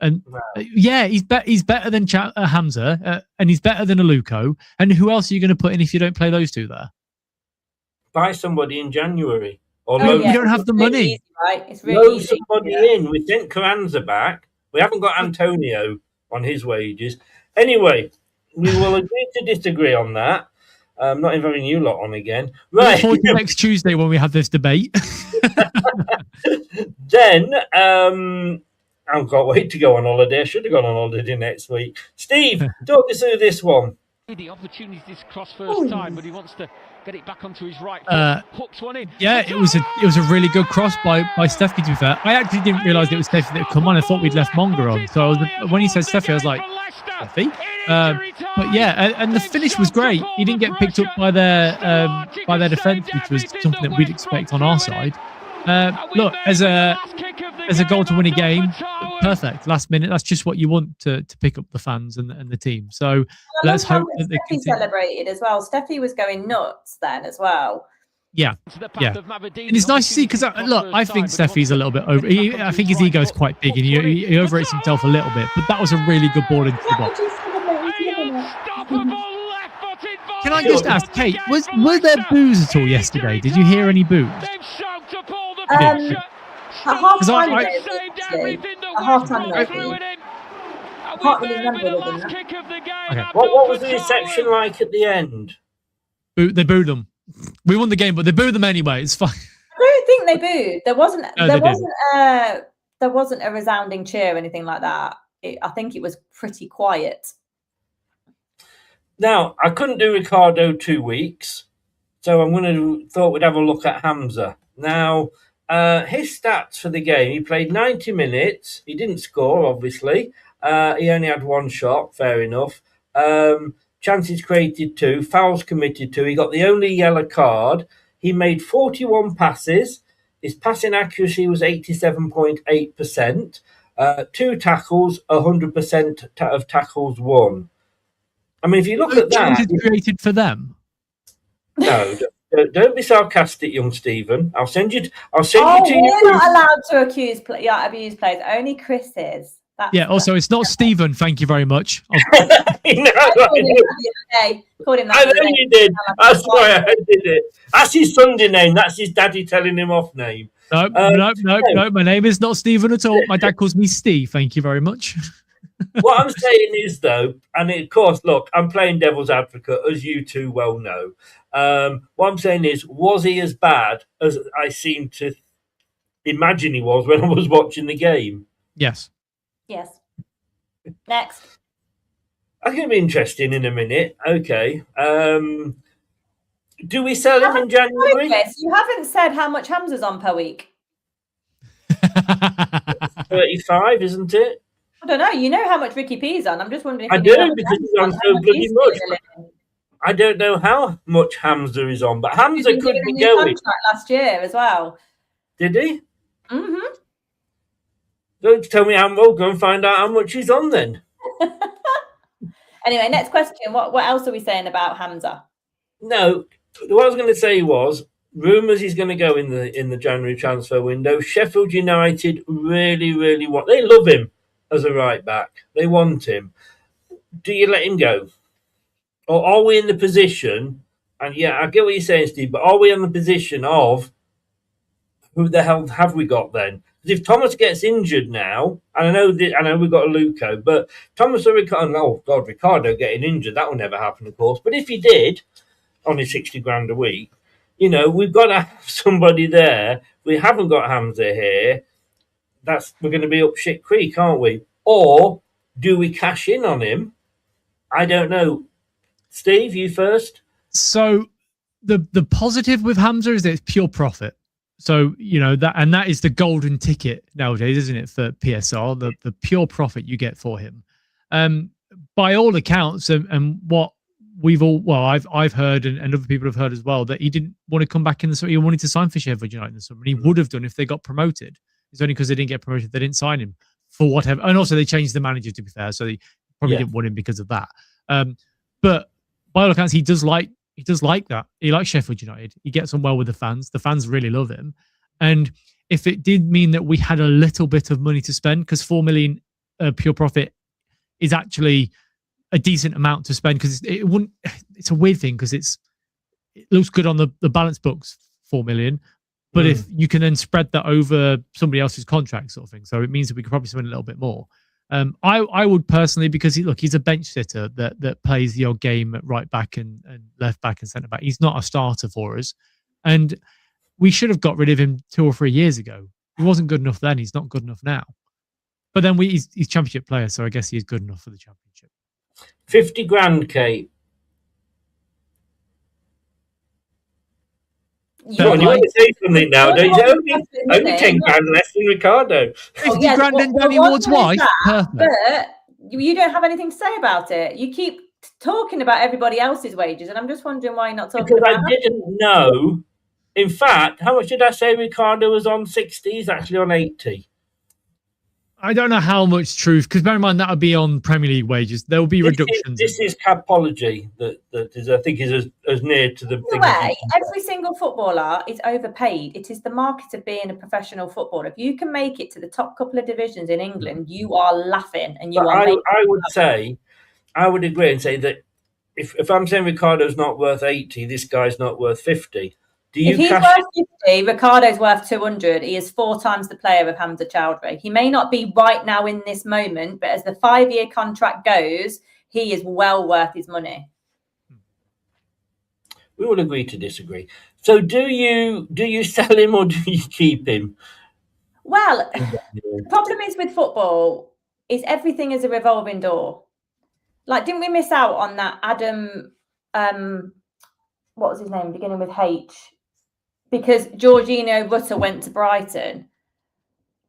And yeah, he's better than Hamza, and he's better than Aluko. And who else are you going to put in if you don't play those two there? Buy somebody in January. Or you don't have the money. Easy, right? It's really easy. Somebody in. We sent Carranza back. We haven't got Antonio on his wages. Anyway, we will agree to disagree on that. I'm not inviting you lot on again. Right. Next Tuesday when we have this debate. Then, I can't wait to go on holiday. I should have gone on holiday next week. Steve, talk us through this one. The opportunity to cross first time, but he wants to get it back onto his right foot. Hooks one in. Yeah, it was a really good cross by Steffi, to be fair. I actually didn't realise it was Steffi that had come on. I thought we'd left Monger on. So when he said Steffi, I was like, Steffi? But yeah, and the finish was great. He didn't get picked up by their defence, which was something that we'd expect on our side. Look, as a goal to win a game, perfect. Last minute, that's just what you want to pick up the fans and the team. So let's hope that they Steffi celebrated as well. Steffi was going nuts then as well. Yeah. And it's nice to see, because look, I think Steffi's a little bit over. I think his ego is quite big and he overrates himself a little bit. But that was a really good ball into the box. Can I just ask, Kate, were there boos at all yesterday? Did you hear any boos? At half time, I can't really remember other than that. Okay. What was the reception like at the end? They booed them. We won the game, but they booed them anyway. It's fine. I don't think they booed. There wasn't a resounding cheer or anything like that. I think it was pretty quiet. Now, I couldn't do Ricardo 2 weeks, so thought we'd have a look at Hamza. Now, his stats for the game: he played 90 minutes. He didn't score, obviously. He only had one shot. Fair enough. Chances created 2, fouls committed 2. He got the only yellow card. He made 41 passes. His passing accuracy was 87.8%. 2 tackles, 100% of tackles won. I mean, if you look at that, created for them. No, don't be sarcastic, young Stephen. I'll send you to we're not allowed to abuse players. Only Chris is. Also, it's not Stephen. Thank you very much. I called him that. I know you did. That's why I did it. That's his Sunday name. That's his daddy telling him off name. No. My name is not Stephen at all. My dad calls me Steve. Thank you very much. What I'm saying is, though, and of course, look, I'm playing devil's advocate, as you two well know. What I'm saying is, was he as bad as I seem to imagine he was when I was watching the game? Yes. Next. That's going to be interesting in a minute. Okay. Do we sell him in January? You haven't said how much Hamza's on per week. 35, isn't it? I don't know. You know how much Ricky P's on. I'm just wondering if I do, because he's on so bloody much. I don't know how much Hamza is on, but Hamza could be going. Last year as well. Did he? Mm-hmm. Don't tell me we'll go and find out how much he's on then. Anyway, next question. What else are we saying about Hamza? No, what I was going to say was rumours he's going to go in the January transfer window. Sheffield United really, really they love him as a right back. They want him. Do you let him go? Or are we in the position, and yeah, I get what you're saying, Steve, but are we in the position of who the hell have we got then? Because if Thomas gets injured now, and I know we've got a Luco, but Thomas or Ricardo getting injured, that will never happen, of course. But if he did, only 60 grand a week, we've got to have somebody there. We haven't got Hamza here. we're going to be up shit creek, aren't we? Or do we cash in on him? I don't know. Steve, you first. So the positive with Hamza is that it's pure profit. So, that is the golden ticket nowadays, isn't it, for PSR, the pure profit you get for him. By all accounts, and what I've heard and other people have heard as well, that he didn't want to come back in the summer. He wanted to sign for Sheffield United in the summer. And he would have done if they got promoted. It's only because they didn't get promoted they didn't sign him for whatever. And also they changed the manager, to be fair, so they probably didn't want him because of that. But by all accounts, he does like that. He likes Sheffield United. He gets on well with the fans. The fans really love him. And if it did mean that we had a little bit of money to spend, because 4 million pure profit is actually a decent amount to spend, because it's a weird thing, because it looks good on the balance books, 4 million, but if you can then spread that over somebody else's contract, sort of thing, so it means that we could probably spend a little bit more. I would personally, because he's a bench sitter that plays the odd game at right back and left back and centre back. He's not a starter for us, and we should have got rid of him 2 or 3 years ago. He wasn't good enough then. He's not good enough now. But then he's championship player, so I guess he's good enough for the championship. 50 grand, Kate. You want to say something now, don't you? Only 10 grand less than Ricardo. 50 grand and Danny Ward's wife. But you don't have anything to say about it. You keep talking about everybody else's wages, and I'm just wondering why you're not talking about I didn't know. In fact, how much did I say Ricardo was on? 60? He's actually on 80. I don't know how much truth, because bear in mind that would be on Premier League wages. There will be reductions. This is capology that is, I think, is as near to the thing. Every single footballer is overpaid. It is the market of being a professional footballer. If you can make it to the top couple of divisions in England, you are laughing, and you are. I would agree and say that if I'm saying Ricardo's not worth 80, this guy's not worth 50. If he's worth 50, Ricardo's worth 200. He is 4 times the player of Hamza Chowdhury. He may not be right now in this moment, but as the 5-year contract goes, he is well worth his money. We will agree to disagree. So do you sell him or do you keep him? Well, the problem is with football is everything is a revolving door. Like, didn't we miss out on that Adam, what was his name, beginning with H? Because Jorginho Rutter went to Brighton,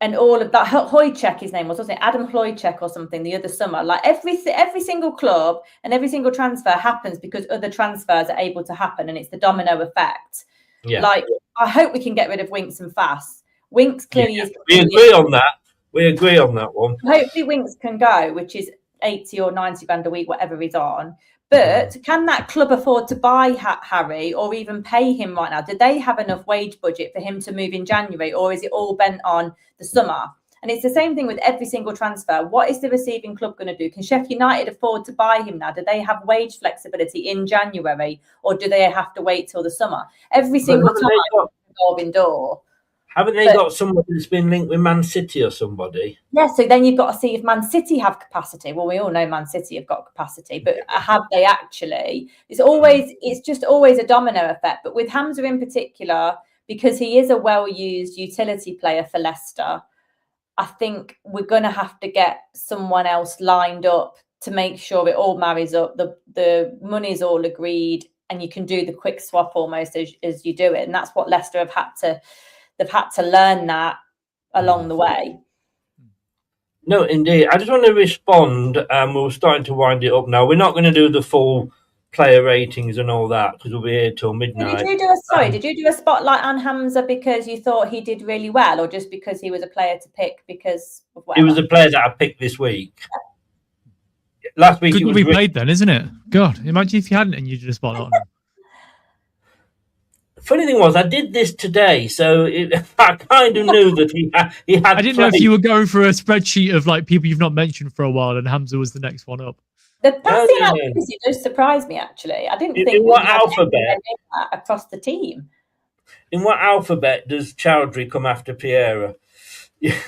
and all of that, Hojcek, his name wasn't it? Adam Hojcek or something, the other summer. Like every single club and every single transfer happens because other transfers are able to happen, and it's the domino effect. Yeah. Like, I hope we can get rid of Winks and Fass. Winks clearly is. We agree on that. We agree on that one. Hopefully Winks can go, which is 80 or 90 grand a week, whatever he's on. But can that club afford to buy Harry or even pay him right now? Do they have enough wage budget for him to move in January, or is it all bent on the summer? And it's the same thing with every single transfer. What is the receiving club going to do? Can Sheffield United afford to buy him now? Do they have wage flexibility in January, or do they have to wait till the summer? Every single time, revolving door. Haven't they got somebody that's been linked with Man City or somebody? Yeah, so then you've got to see if Man City have capacity. Well, we all know Man City have got capacity, but have they actually? It's just always a domino effect. But with Hamza in particular, because he is a well-used utility player for Leicester, I think we're going to have to get someone else lined up to make sure it all marries up. The money's all agreed, and you can do the quick swap almost as you do it. And that's what Leicester have had to. They've had to learn that along the way. No, indeed. I just want to respond. We're starting to wind it up now. We're not going to do the full player ratings and all that because we'll be here till midnight. Did you do a spotlight on Hamza because you thought he did really well, or just because he was a player to pick because of whatever? He was a player that I picked this week. Last week good to be played then, isn't it? God, imagine if you hadn't and you did a spotlight on him. Funny thing was, I did this today, so I kind of knew that he had. I didn't know if you were going through a spreadsheet of like people you've not mentioned for a while, and Hamza was the next one up. The passing accuracy does surprise me. Actually, I didn't think in what alphabet across the team. In what alphabet does Chowdhury come after Piera? It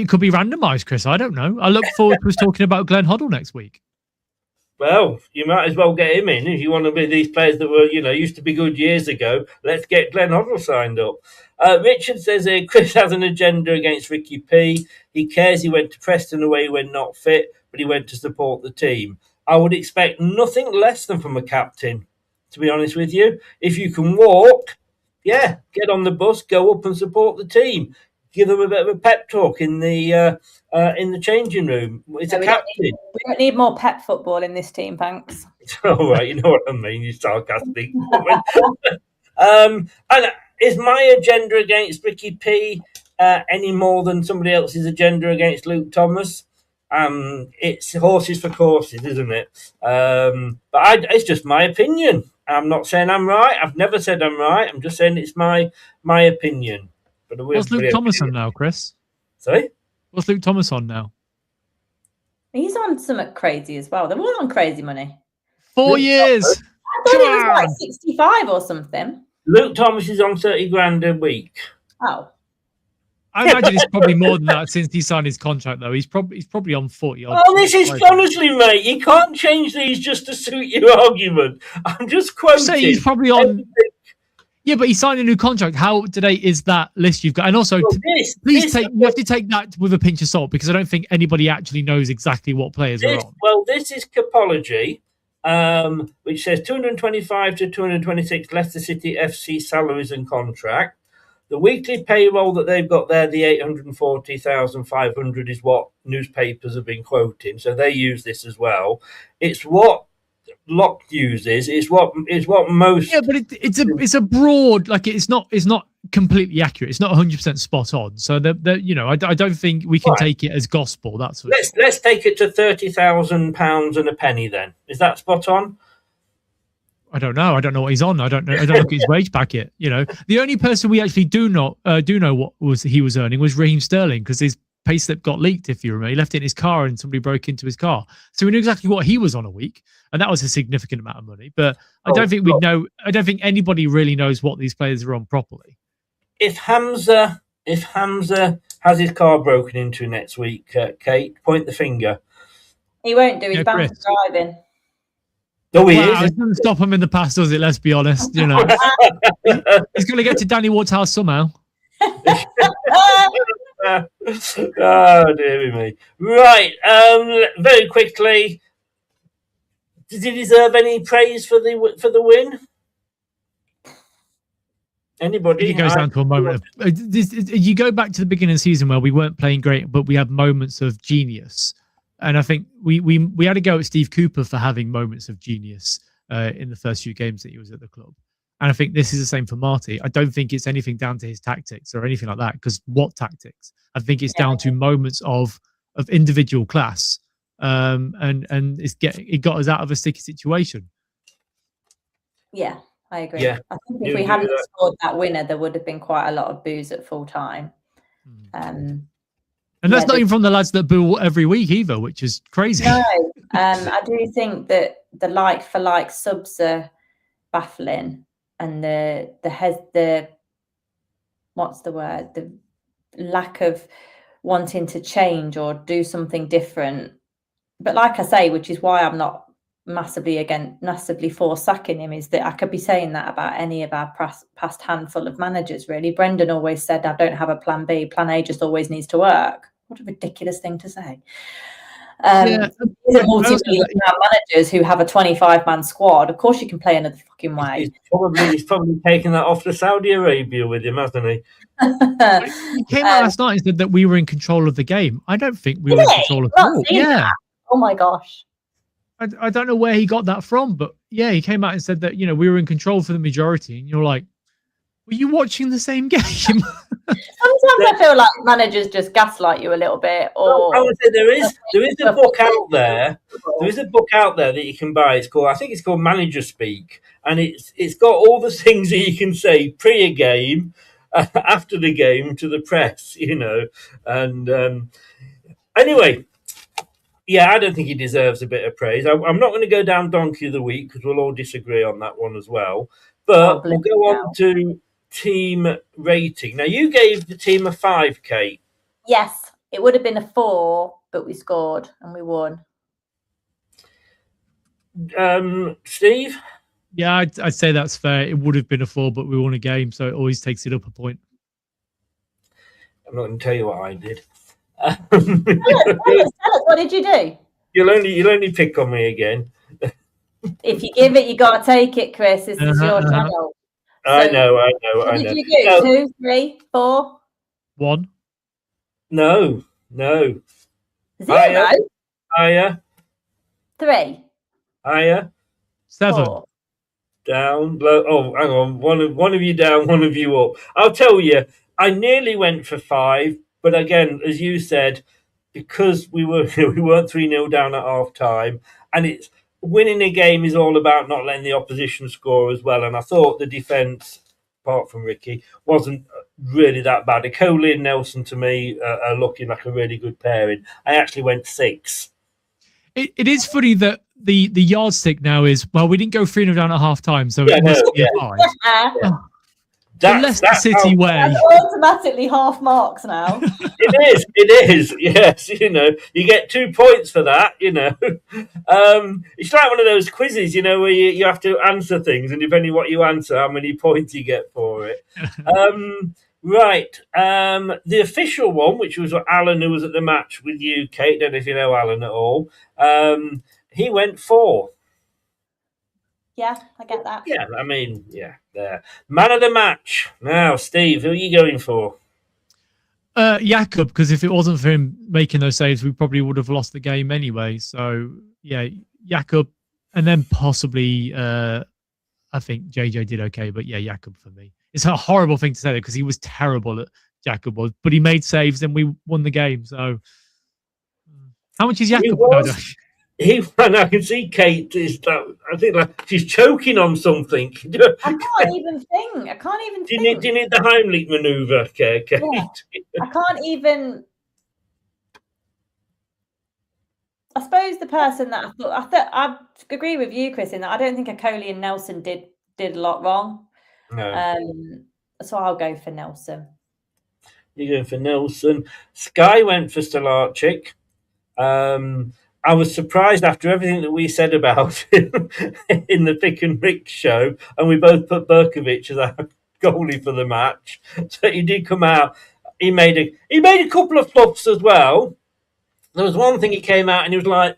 could be randomised, Chris. I don't know. I look forward to us talking about Glenn Hoddle next week. Well, you might as well get him in if you want to be these players that were, used to be good years ago. Let's get Glenn Hoddle signed up. Richard says here, Chris has an agenda against Ricky P. He cares he went to Preston away when not fit, but he went to support the team. I would expect nothing less than from a captain, to be honest with you. If you can walk, get on the bus, go up and support the team. Give them a bit of a pep talk in the changing room. It's a captain. We don't need more pep football in this team, thanks. All right, you know what I mean, you sarcastic woman. And is my agenda against Ricky P any more than somebody else's agenda against Luke Thomas? It's horses for courses, isn't it? But it's just my opinion. I'm not saying I'm right. I've never said I'm right. I'm just saying it's my opinion. But what's Luke Thomas on now, Chris? Sorry? What's Luke Thomas on now? He's on something crazy as well. They're all on crazy money. 4 years. I thought he was like 65 or something. Luke Thomas is on 30 grand a week. Oh. I imagine it's probably more than that since he signed his contract, though. He's probably on 40. Oh, this is honestly, mate. You can't change these just to suit your argument. I'm just quoting. Say he's probably on. Yeah, but he signed a new contract. How today is that list you've got? And also, you have to take that with a pinch of salt because I don't think anybody actually knows exactly what players are on. Well, this is Capology, which says 225 to 226 Leicester City FC salaries and contract. The weekly payroll that they've got there, the 840,500, is what newspapers have been quoting. So they use this as well. It's what Lock uses. It's what most. Yeah, but it's a broad, like it's not completely accurate. It's not 100% spot on. So I don't think we can take it as gospel. That's what let's take it to £30,000 and a penny. Then is that spot on? I don't know. I don't know what he's on. I don't know. I don't look at his wage packet. The only person we actually do know what he was earning was Raheem Sterling because his payslip got leaked. If you remember, he left it in his car and somebody broke into his car. So we knew exactly what he was on a week, and that was a significant amount of money. But I don't think we know. I don't think anybody really knows what these players are on properly. If Hamza has his car broken into next week, Kate, point the finger. He won't do. He's banned from driving. No, he is. It doesn't stop him in the past, does it? Let's be honest. He's going to get to Danny Ward's house somehow. Oh, dear me. Right. Very quickly, did he deserve any praise for the win? Anybody? It goes down to a moment. You go back to the beginning of the season where we weren't playing great, but we had moments of genius. And I think we had to go at Steve Cooper for having moments of genius in the first few games that he was at the club. And I think this is the same for Marty. I don't think it's anything down to his tactics or anything like that. Because what tactics? I think it's down to moments of individual class, and it got us out of a sticky situation. Yeah, I agree. Yeah. I think if we hadn't scored that winner, there would have been quite a lot of boos at full time. And that's not even from the lads that boo every week either, which is crazy. No, I do think that the like for like subs are baffling, and the what's the word? The lack of wanting to change or do something different. But like I say, which is why I'm not massively for sacking him, is that I could be saying that about any of our past handful of managers, really. Brendan always said, I don't have a plan B. Plan A just always needs to work. What a ridiculous thing to say. Multi-million managers who have a 25-man squad, of course you can play another fucking way. He's probably taken that off to Saudi Arabia with him, hasn't he? He came out last night and said that we were in control of the game. I don't think we were in control of the game. Yeah. Oh my gosh. I don't know where he got that from, but yeah, he came out and said that, we were in control for the majority. And you're like, were you watching the same game? Sometimes I feel like managers just gaslight you a little bit. Or I would say there is a book out there. There is a book out there that you can buy. It's called Manager Speak, and it's got all the things that you can say pre a game, after the game to the press, And anyway. Yeah, I don't think he deserves a bit of praise. I'm not going to go down Donkey of the Week because we'll all disagree on that one as well. But we'll go on to team rating. Now, you gave the team a 5, Kate. Yes, it would have been a 4, but we scored and we won. Steve? Yeah, I'd say that's fair. It would have been a 4, but we won a game, so it always takes it up a point. I'm not going to tell you what I did. Tell us, what did you do? You'll only pick on me again. If you give it, you got to take it, Chris. This is your channel. I know. What did you do? 2, 3, 4? 1. No. 0. Higher. 3. Higher. 7. 4. Down. Low. Oh, hang on. One of you down, one of you up. I'll tell you, I nearly went for 5, but again, as you said, because we weren't 3-0 down at half time, and it's winning a game is all about not letting the opposition score as well. And I thought the defence, apart from Ricky, wasn't really that bad. Coley and Nelson, to me, are looking like a really good pairing. I actually went 6. It is funny that the yardstick now is, well, we didn't go 3-0 down at half time, so it must be a 5. The Leicester City way. That's automatically half marks now. It is. Yes, you get 2 points for that. It's like one of those quizzes, where you have to answer things, and depending what you answer, how many points you get for it. Right. The official one, which was Alan, who was at the match with you, Kate. Don't know if you know Alan at all. He went 4. Yeah, I get that. Yeah, I mean, there. Man of the match. Now, Steve, who are you going for? Jakob, because if it wasn't for him making those saves, we probably would have lost the game anyway. So, yeah, Jakob, and then possibly, I think JJ did okay, but yeah, Jakob for me. It's a horrible thing to say because he was terrible at Jakob was, but he made saves and we won the game. So, how much is Jakob? I can see Kate is. I think she's choking on something. I can't even think. Do you need the Heimlich maneuver, Kate? Yeah. I can't even. I suppose the person that I agree with you, Chris, in that I don't think Coley and Nelson did a lot wrong. No. So I'll go for Nelson. You're going for Nelson. Sky went for Stolarczyk. I was surprised after everything that we said about him in the Pick and Rick show, and we both put Berkovic as our goalie for the match. So he did come out. He made a couple of flops as well. There was one thing he came out and he was like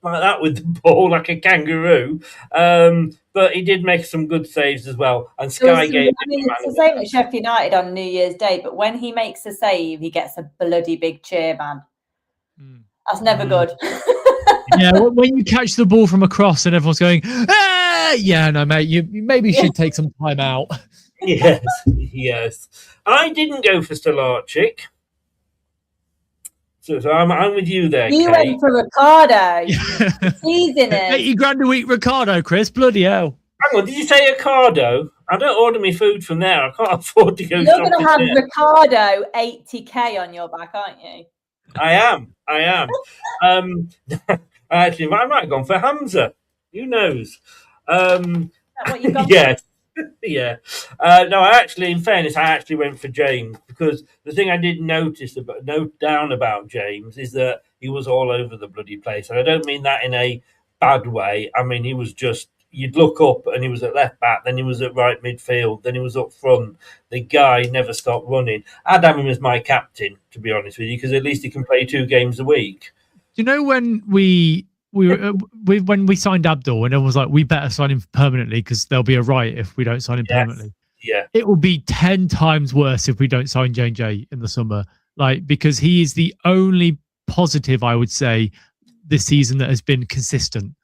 that with the ball, like a kangaroo. But he did make some good saves as well. And Sky gave. It's the same at Sheffield United on New Year's Day, but when he makes a save, he gets a bloody big cheer, man. That's never good. Yeah, when you catch the ball from across and everyone's going, ah! Yeah, no, mate, you maybe should take some time out. Yes. I didn't go for Stolarczyk. So I'm with you there, You Kate. went for Ricardo. Teasing it. £80,000 a week, Ricardo, Chris. Bloody hell. Hang on, did you say Ricardo? I don't order my food from there. I can't afford to go You're going to have there. Ricardo 80k on your back, aren't you? I am. Actually, I might have gone for Hamza. Who knows? Is that what you got? Yes. Yeah. No, in fairness, I actually went for James because the thing I did note down about James is that he was all over the bloody place. And I don't mean that in a bad way. I mean, he was just, you'd look up and he was at left back, then he was at right midfield, then he was up front. The guy never stopped running. I'd have him as my captain, to be honest with you, because at least he can play 2 games a week. Do you know when when we signed Abdul and everyone was like, we better sign him permanently because there'll be a riot if we don't sign him permanently. Yeah. It will be 10 times worse if we don't sign J in the summer. Because he is the only positive, I would say, this season that has been consistent.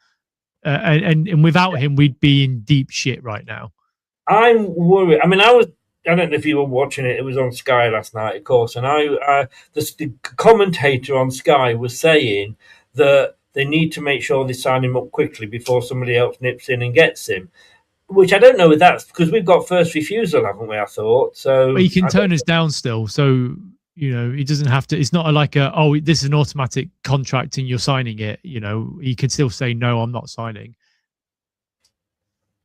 And without him, we'd be in deep shit right now. I'm worried. I mean, I don't know if you were watching it. It was on Sky last night, of course. And the commentator on Sky was saying that they need to make sure they sign him up quickly before somebody else nips in and gets him. Which I don't know if that's because we've got first refusal, haven't we? I thought so. But he can turn us down still, so he doesn't have to. It's not this is an automatic contract and you're signing it. He could still say no, I'm not signing.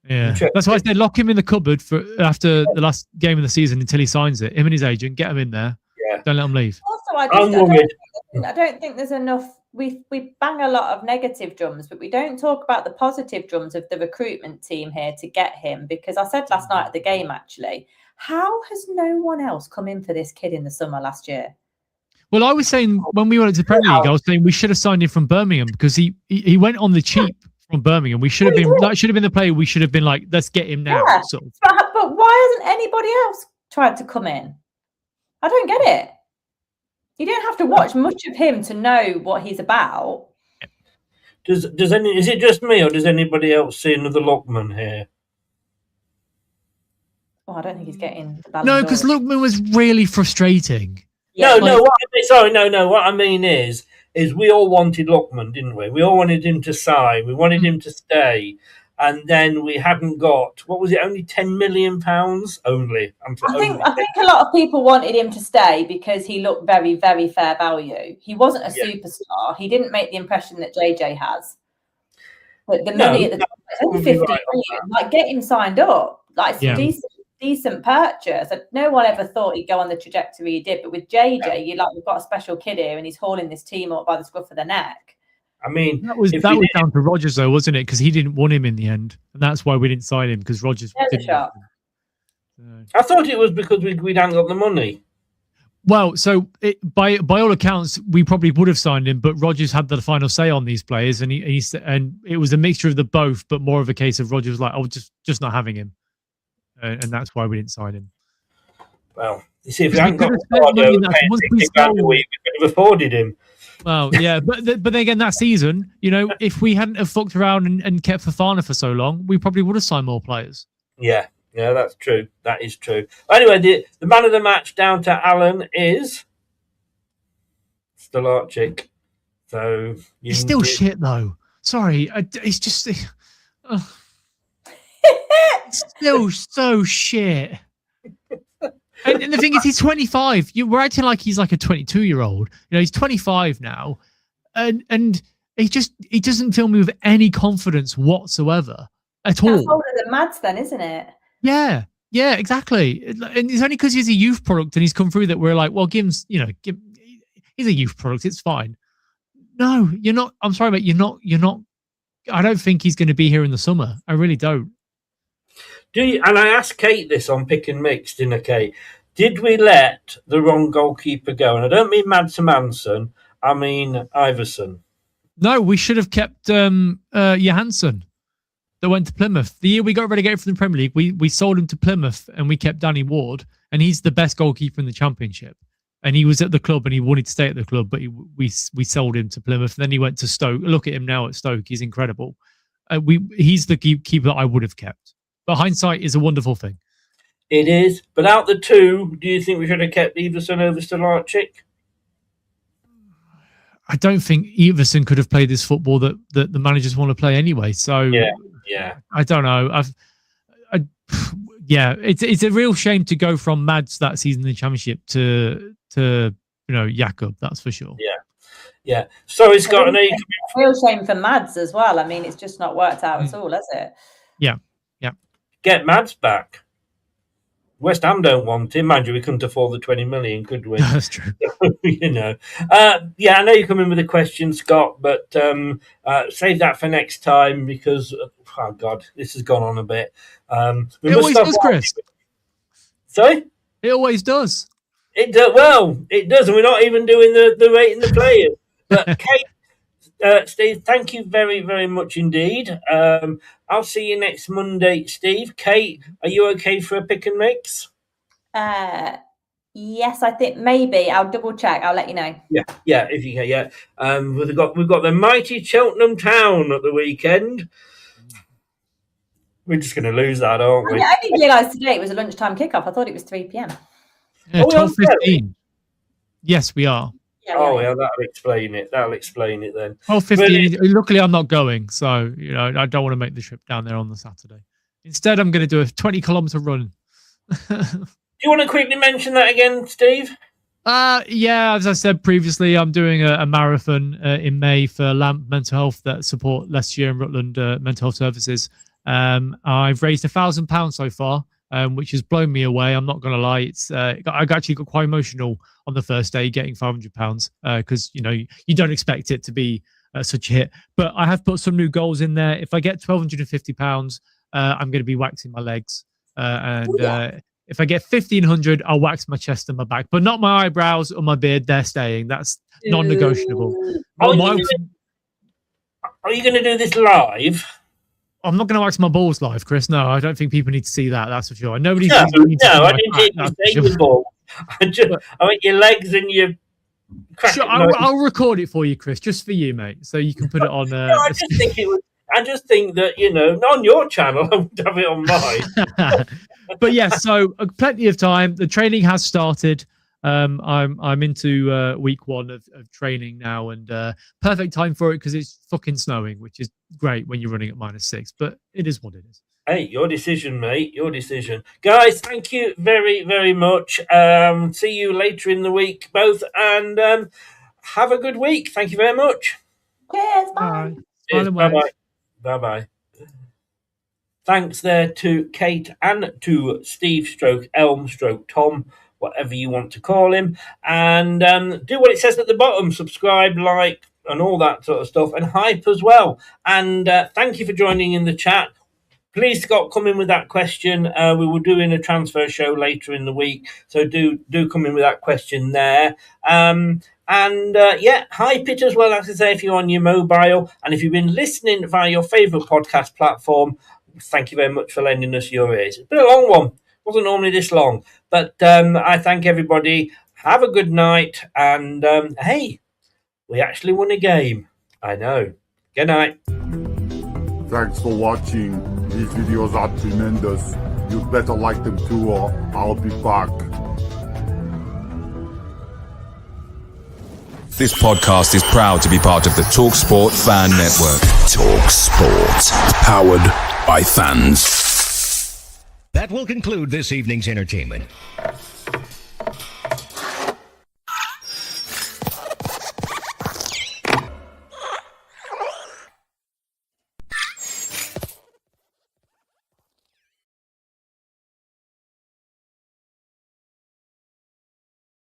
Yeah, that's why I said lock him in the cupboard for after the last game of the season until he signs it. Him and his agent, get him in there. Yeah, don't let him leave. Also, I don't think there's enough we bang a lot of negative drums, but we don't talk about the positive drums of the recruitment team here to get him. Because I said last night at the game, actually, how has no one else come in for this kid in the summer last year? Well, I was saying when we went to the Premier League, I was saying we should have signed him from Birmingham because he went on the cheap from Birmingham. We should have been that should have been the player we should have been like, let's get him now. Yeah. Sort of. But why hasn't anybody else tried to come in? I don't get it. You don't have to watch much of him to know what he's about. Is it just me, or does anybody else see another Lookman here? Oh, I don't think he's getting the Ballon No, d'Or. because Lookman was really frustrating. Yeah, No. What I mean is we all wanted Lookman, didn't we? We all wanted him to sign. We wanted him to stay. And then we hadn't got, what was it, only £10 million? Only. I think a lot of people wanted him to stay because he looked very, very fair value. He wasn't a superstar. He didn't make the impression that JJ has. But the money at the time was only 50 million. Like, get him signed up. Like, it's a decent purchase. No one ever thought he'd go on the trajectory he did. But with JJ, we've got a special kid here and he's hauling this team up by the scruff of the neck. I mean, that was down to Rodgers, though, wasn't it? Because he didn't want him in the end, and that's why we didn't sign him because Rodgers didn't. I thought it was because we hadn't got the money. Well, so by all accounts, we probably would have signed him, but Rodgers had the final say on these players, and and it was a mixture of the both, but more of a case of Rodgers like, just not having him, and that's why we didn't sign him. Well, you see, if we hadn't got the we could have afforded him. Well, yeah, but then again, that season, if we hadn't have fucked around and kept Fofana for so long, we probably would have signed more players. Yeah, that's true. That is true. Anyway, the man of the match down to Alan is Stolarczyk. So he's still shit, though. Sorry, it's just still so shit. And the thing is, he's 25. We're acting like he's like a 22-year-old. He's 25 now, and he doesn't fill me with any confidence whatsoever at all. That's older than Mads, then, isn't it? Yeah, exactly. And it's only because he's a youth product and he's come through that we're like, well, he's a youth product. It's fine. No, you're not. I'm sorry, mate. You're not. I don't think he's going to be here in the summer. I really don't. Do you? And I asked Kate this on Pick and Mix, didn't I, Kate? Did we let the wrong goalkeeper go? And I don't mean Mads Manson. I mean Iverson. No, we should have kept Johansson that went to Plymouth. The year we got relegated from the Premier League, we sold him to Plymouth and we kept Danny Ward, and he's the best goalkeeper in the Championship. And he was at the club and he wanted to stay at the club, but we sold him to Plymouth. And then he went to Stoke. Look at him now at Stoke. He's incredible. He's the keeper that I would have kept. But hindsight is a wonderful thing. It is. But out the two, do you think we should have kept Iverson over Stolarczyk? I don't think Iverson could have played this football that the managers want to play anyway. So yeah. I don't know. It's a real shame to go from Mads that season in the Championship to Jakob. That's for sure. Yeah. Sorry, Scott. A real shame for Mads as well. I mean, it's just not worked out at all, has it? Yeah. Get Mads back. West Ham don't want him. Mind you, we couldn't afford the 20 million, could we? That's true. I know you're coming with a question, Scott, but save that for next time because, oh God, this has gone on a bit. It always does, Chris. Sorry? It always does. It does, and we're not even doing the rating the players. But Kate, Steve, thank you very, very much indeed. I'll see you next Monday, Steve. Kate, are you okay for a pick and mix? Yes, I think maybe. I'll double check. I'll let you know. Yeah, if you can. Yeah, we've got the mighty Cheltenham Town at the weekend. We're just going to lose that, aren't we? I didn't realise today it was a lunchtime kickoff. I thought it was 3 p.m. 12:15. Yes, we are. Yeah, that'll explain it. That'll explain it then. 12:15. Luckily, I'm not going, so I don't want to make the trip down there on the Saturday. Instead, I'm going to do a 20-kilometer run. Do you want to quickly mention that again, Steve? Yeah, as I said previously, I'm doing a marathon in May for LAMP Mental Health that support Leicester and Rutland mental health services. I've raised £1,000 so far. which has blown me away. I'm not going to lie. I actually got quite emotional on the first day getting £500 because, you don't expect it to be such a hit. But I have put some new goals in there. If I get £1,250, I'm going to be waxing my legs. If I get 1,500, I'll wax my chest and my back, but not my eyebrows or my beard. They're staying. That's non-negotiable. Are you going to do this live? I'm not going to wax my balls live, Chris. No, I don't think people need to see that. That's for sure. I didn't need to see your balls. I want your legs and your. Sure, I'll record it for you, Chris, just for you, mate, so you can put it on. I just think that on your channel, I would have it on mine. But yeah, so plenty of time. The training has started. I'm into week 1 of training now, and perfect time for it because it's fucking snowing, which is great when you're running at -6. But it is what it is. Hey, your decision, mate. Your decision, guys. Thank you very, very much. See you later in the week, both, and have a good week. Thank you very much. Cheers. Bye. Cheers, bye. Bye. Thanks there to Kate and to Steve Elm Tom, whatever you want to call him. And do what it says at the bottom. Subscribe, like, and all that sort of stuff. And hype as well. And thank you for joining in the chat. Please, Scott, come in with that question. We will do in a transfer show later in the week. So do come in with that question there. Hype it as well, as I say, if you're on your mobile. And if you've been listening via your favourite podcast platform, thank you very much for lending us your ears. It's been a long one. It wasn't normally this long. But I thank everybody. Have a good night. And, hey, we actually won a game. I know. Good night. Thanks for watching. These videos are tremendous. You'd better like them too, or I'll be back. This podcast is proud to be part of the TalkSport Fan Network. TalkSport. Powered by fans. That will conclude this evening's entertainment.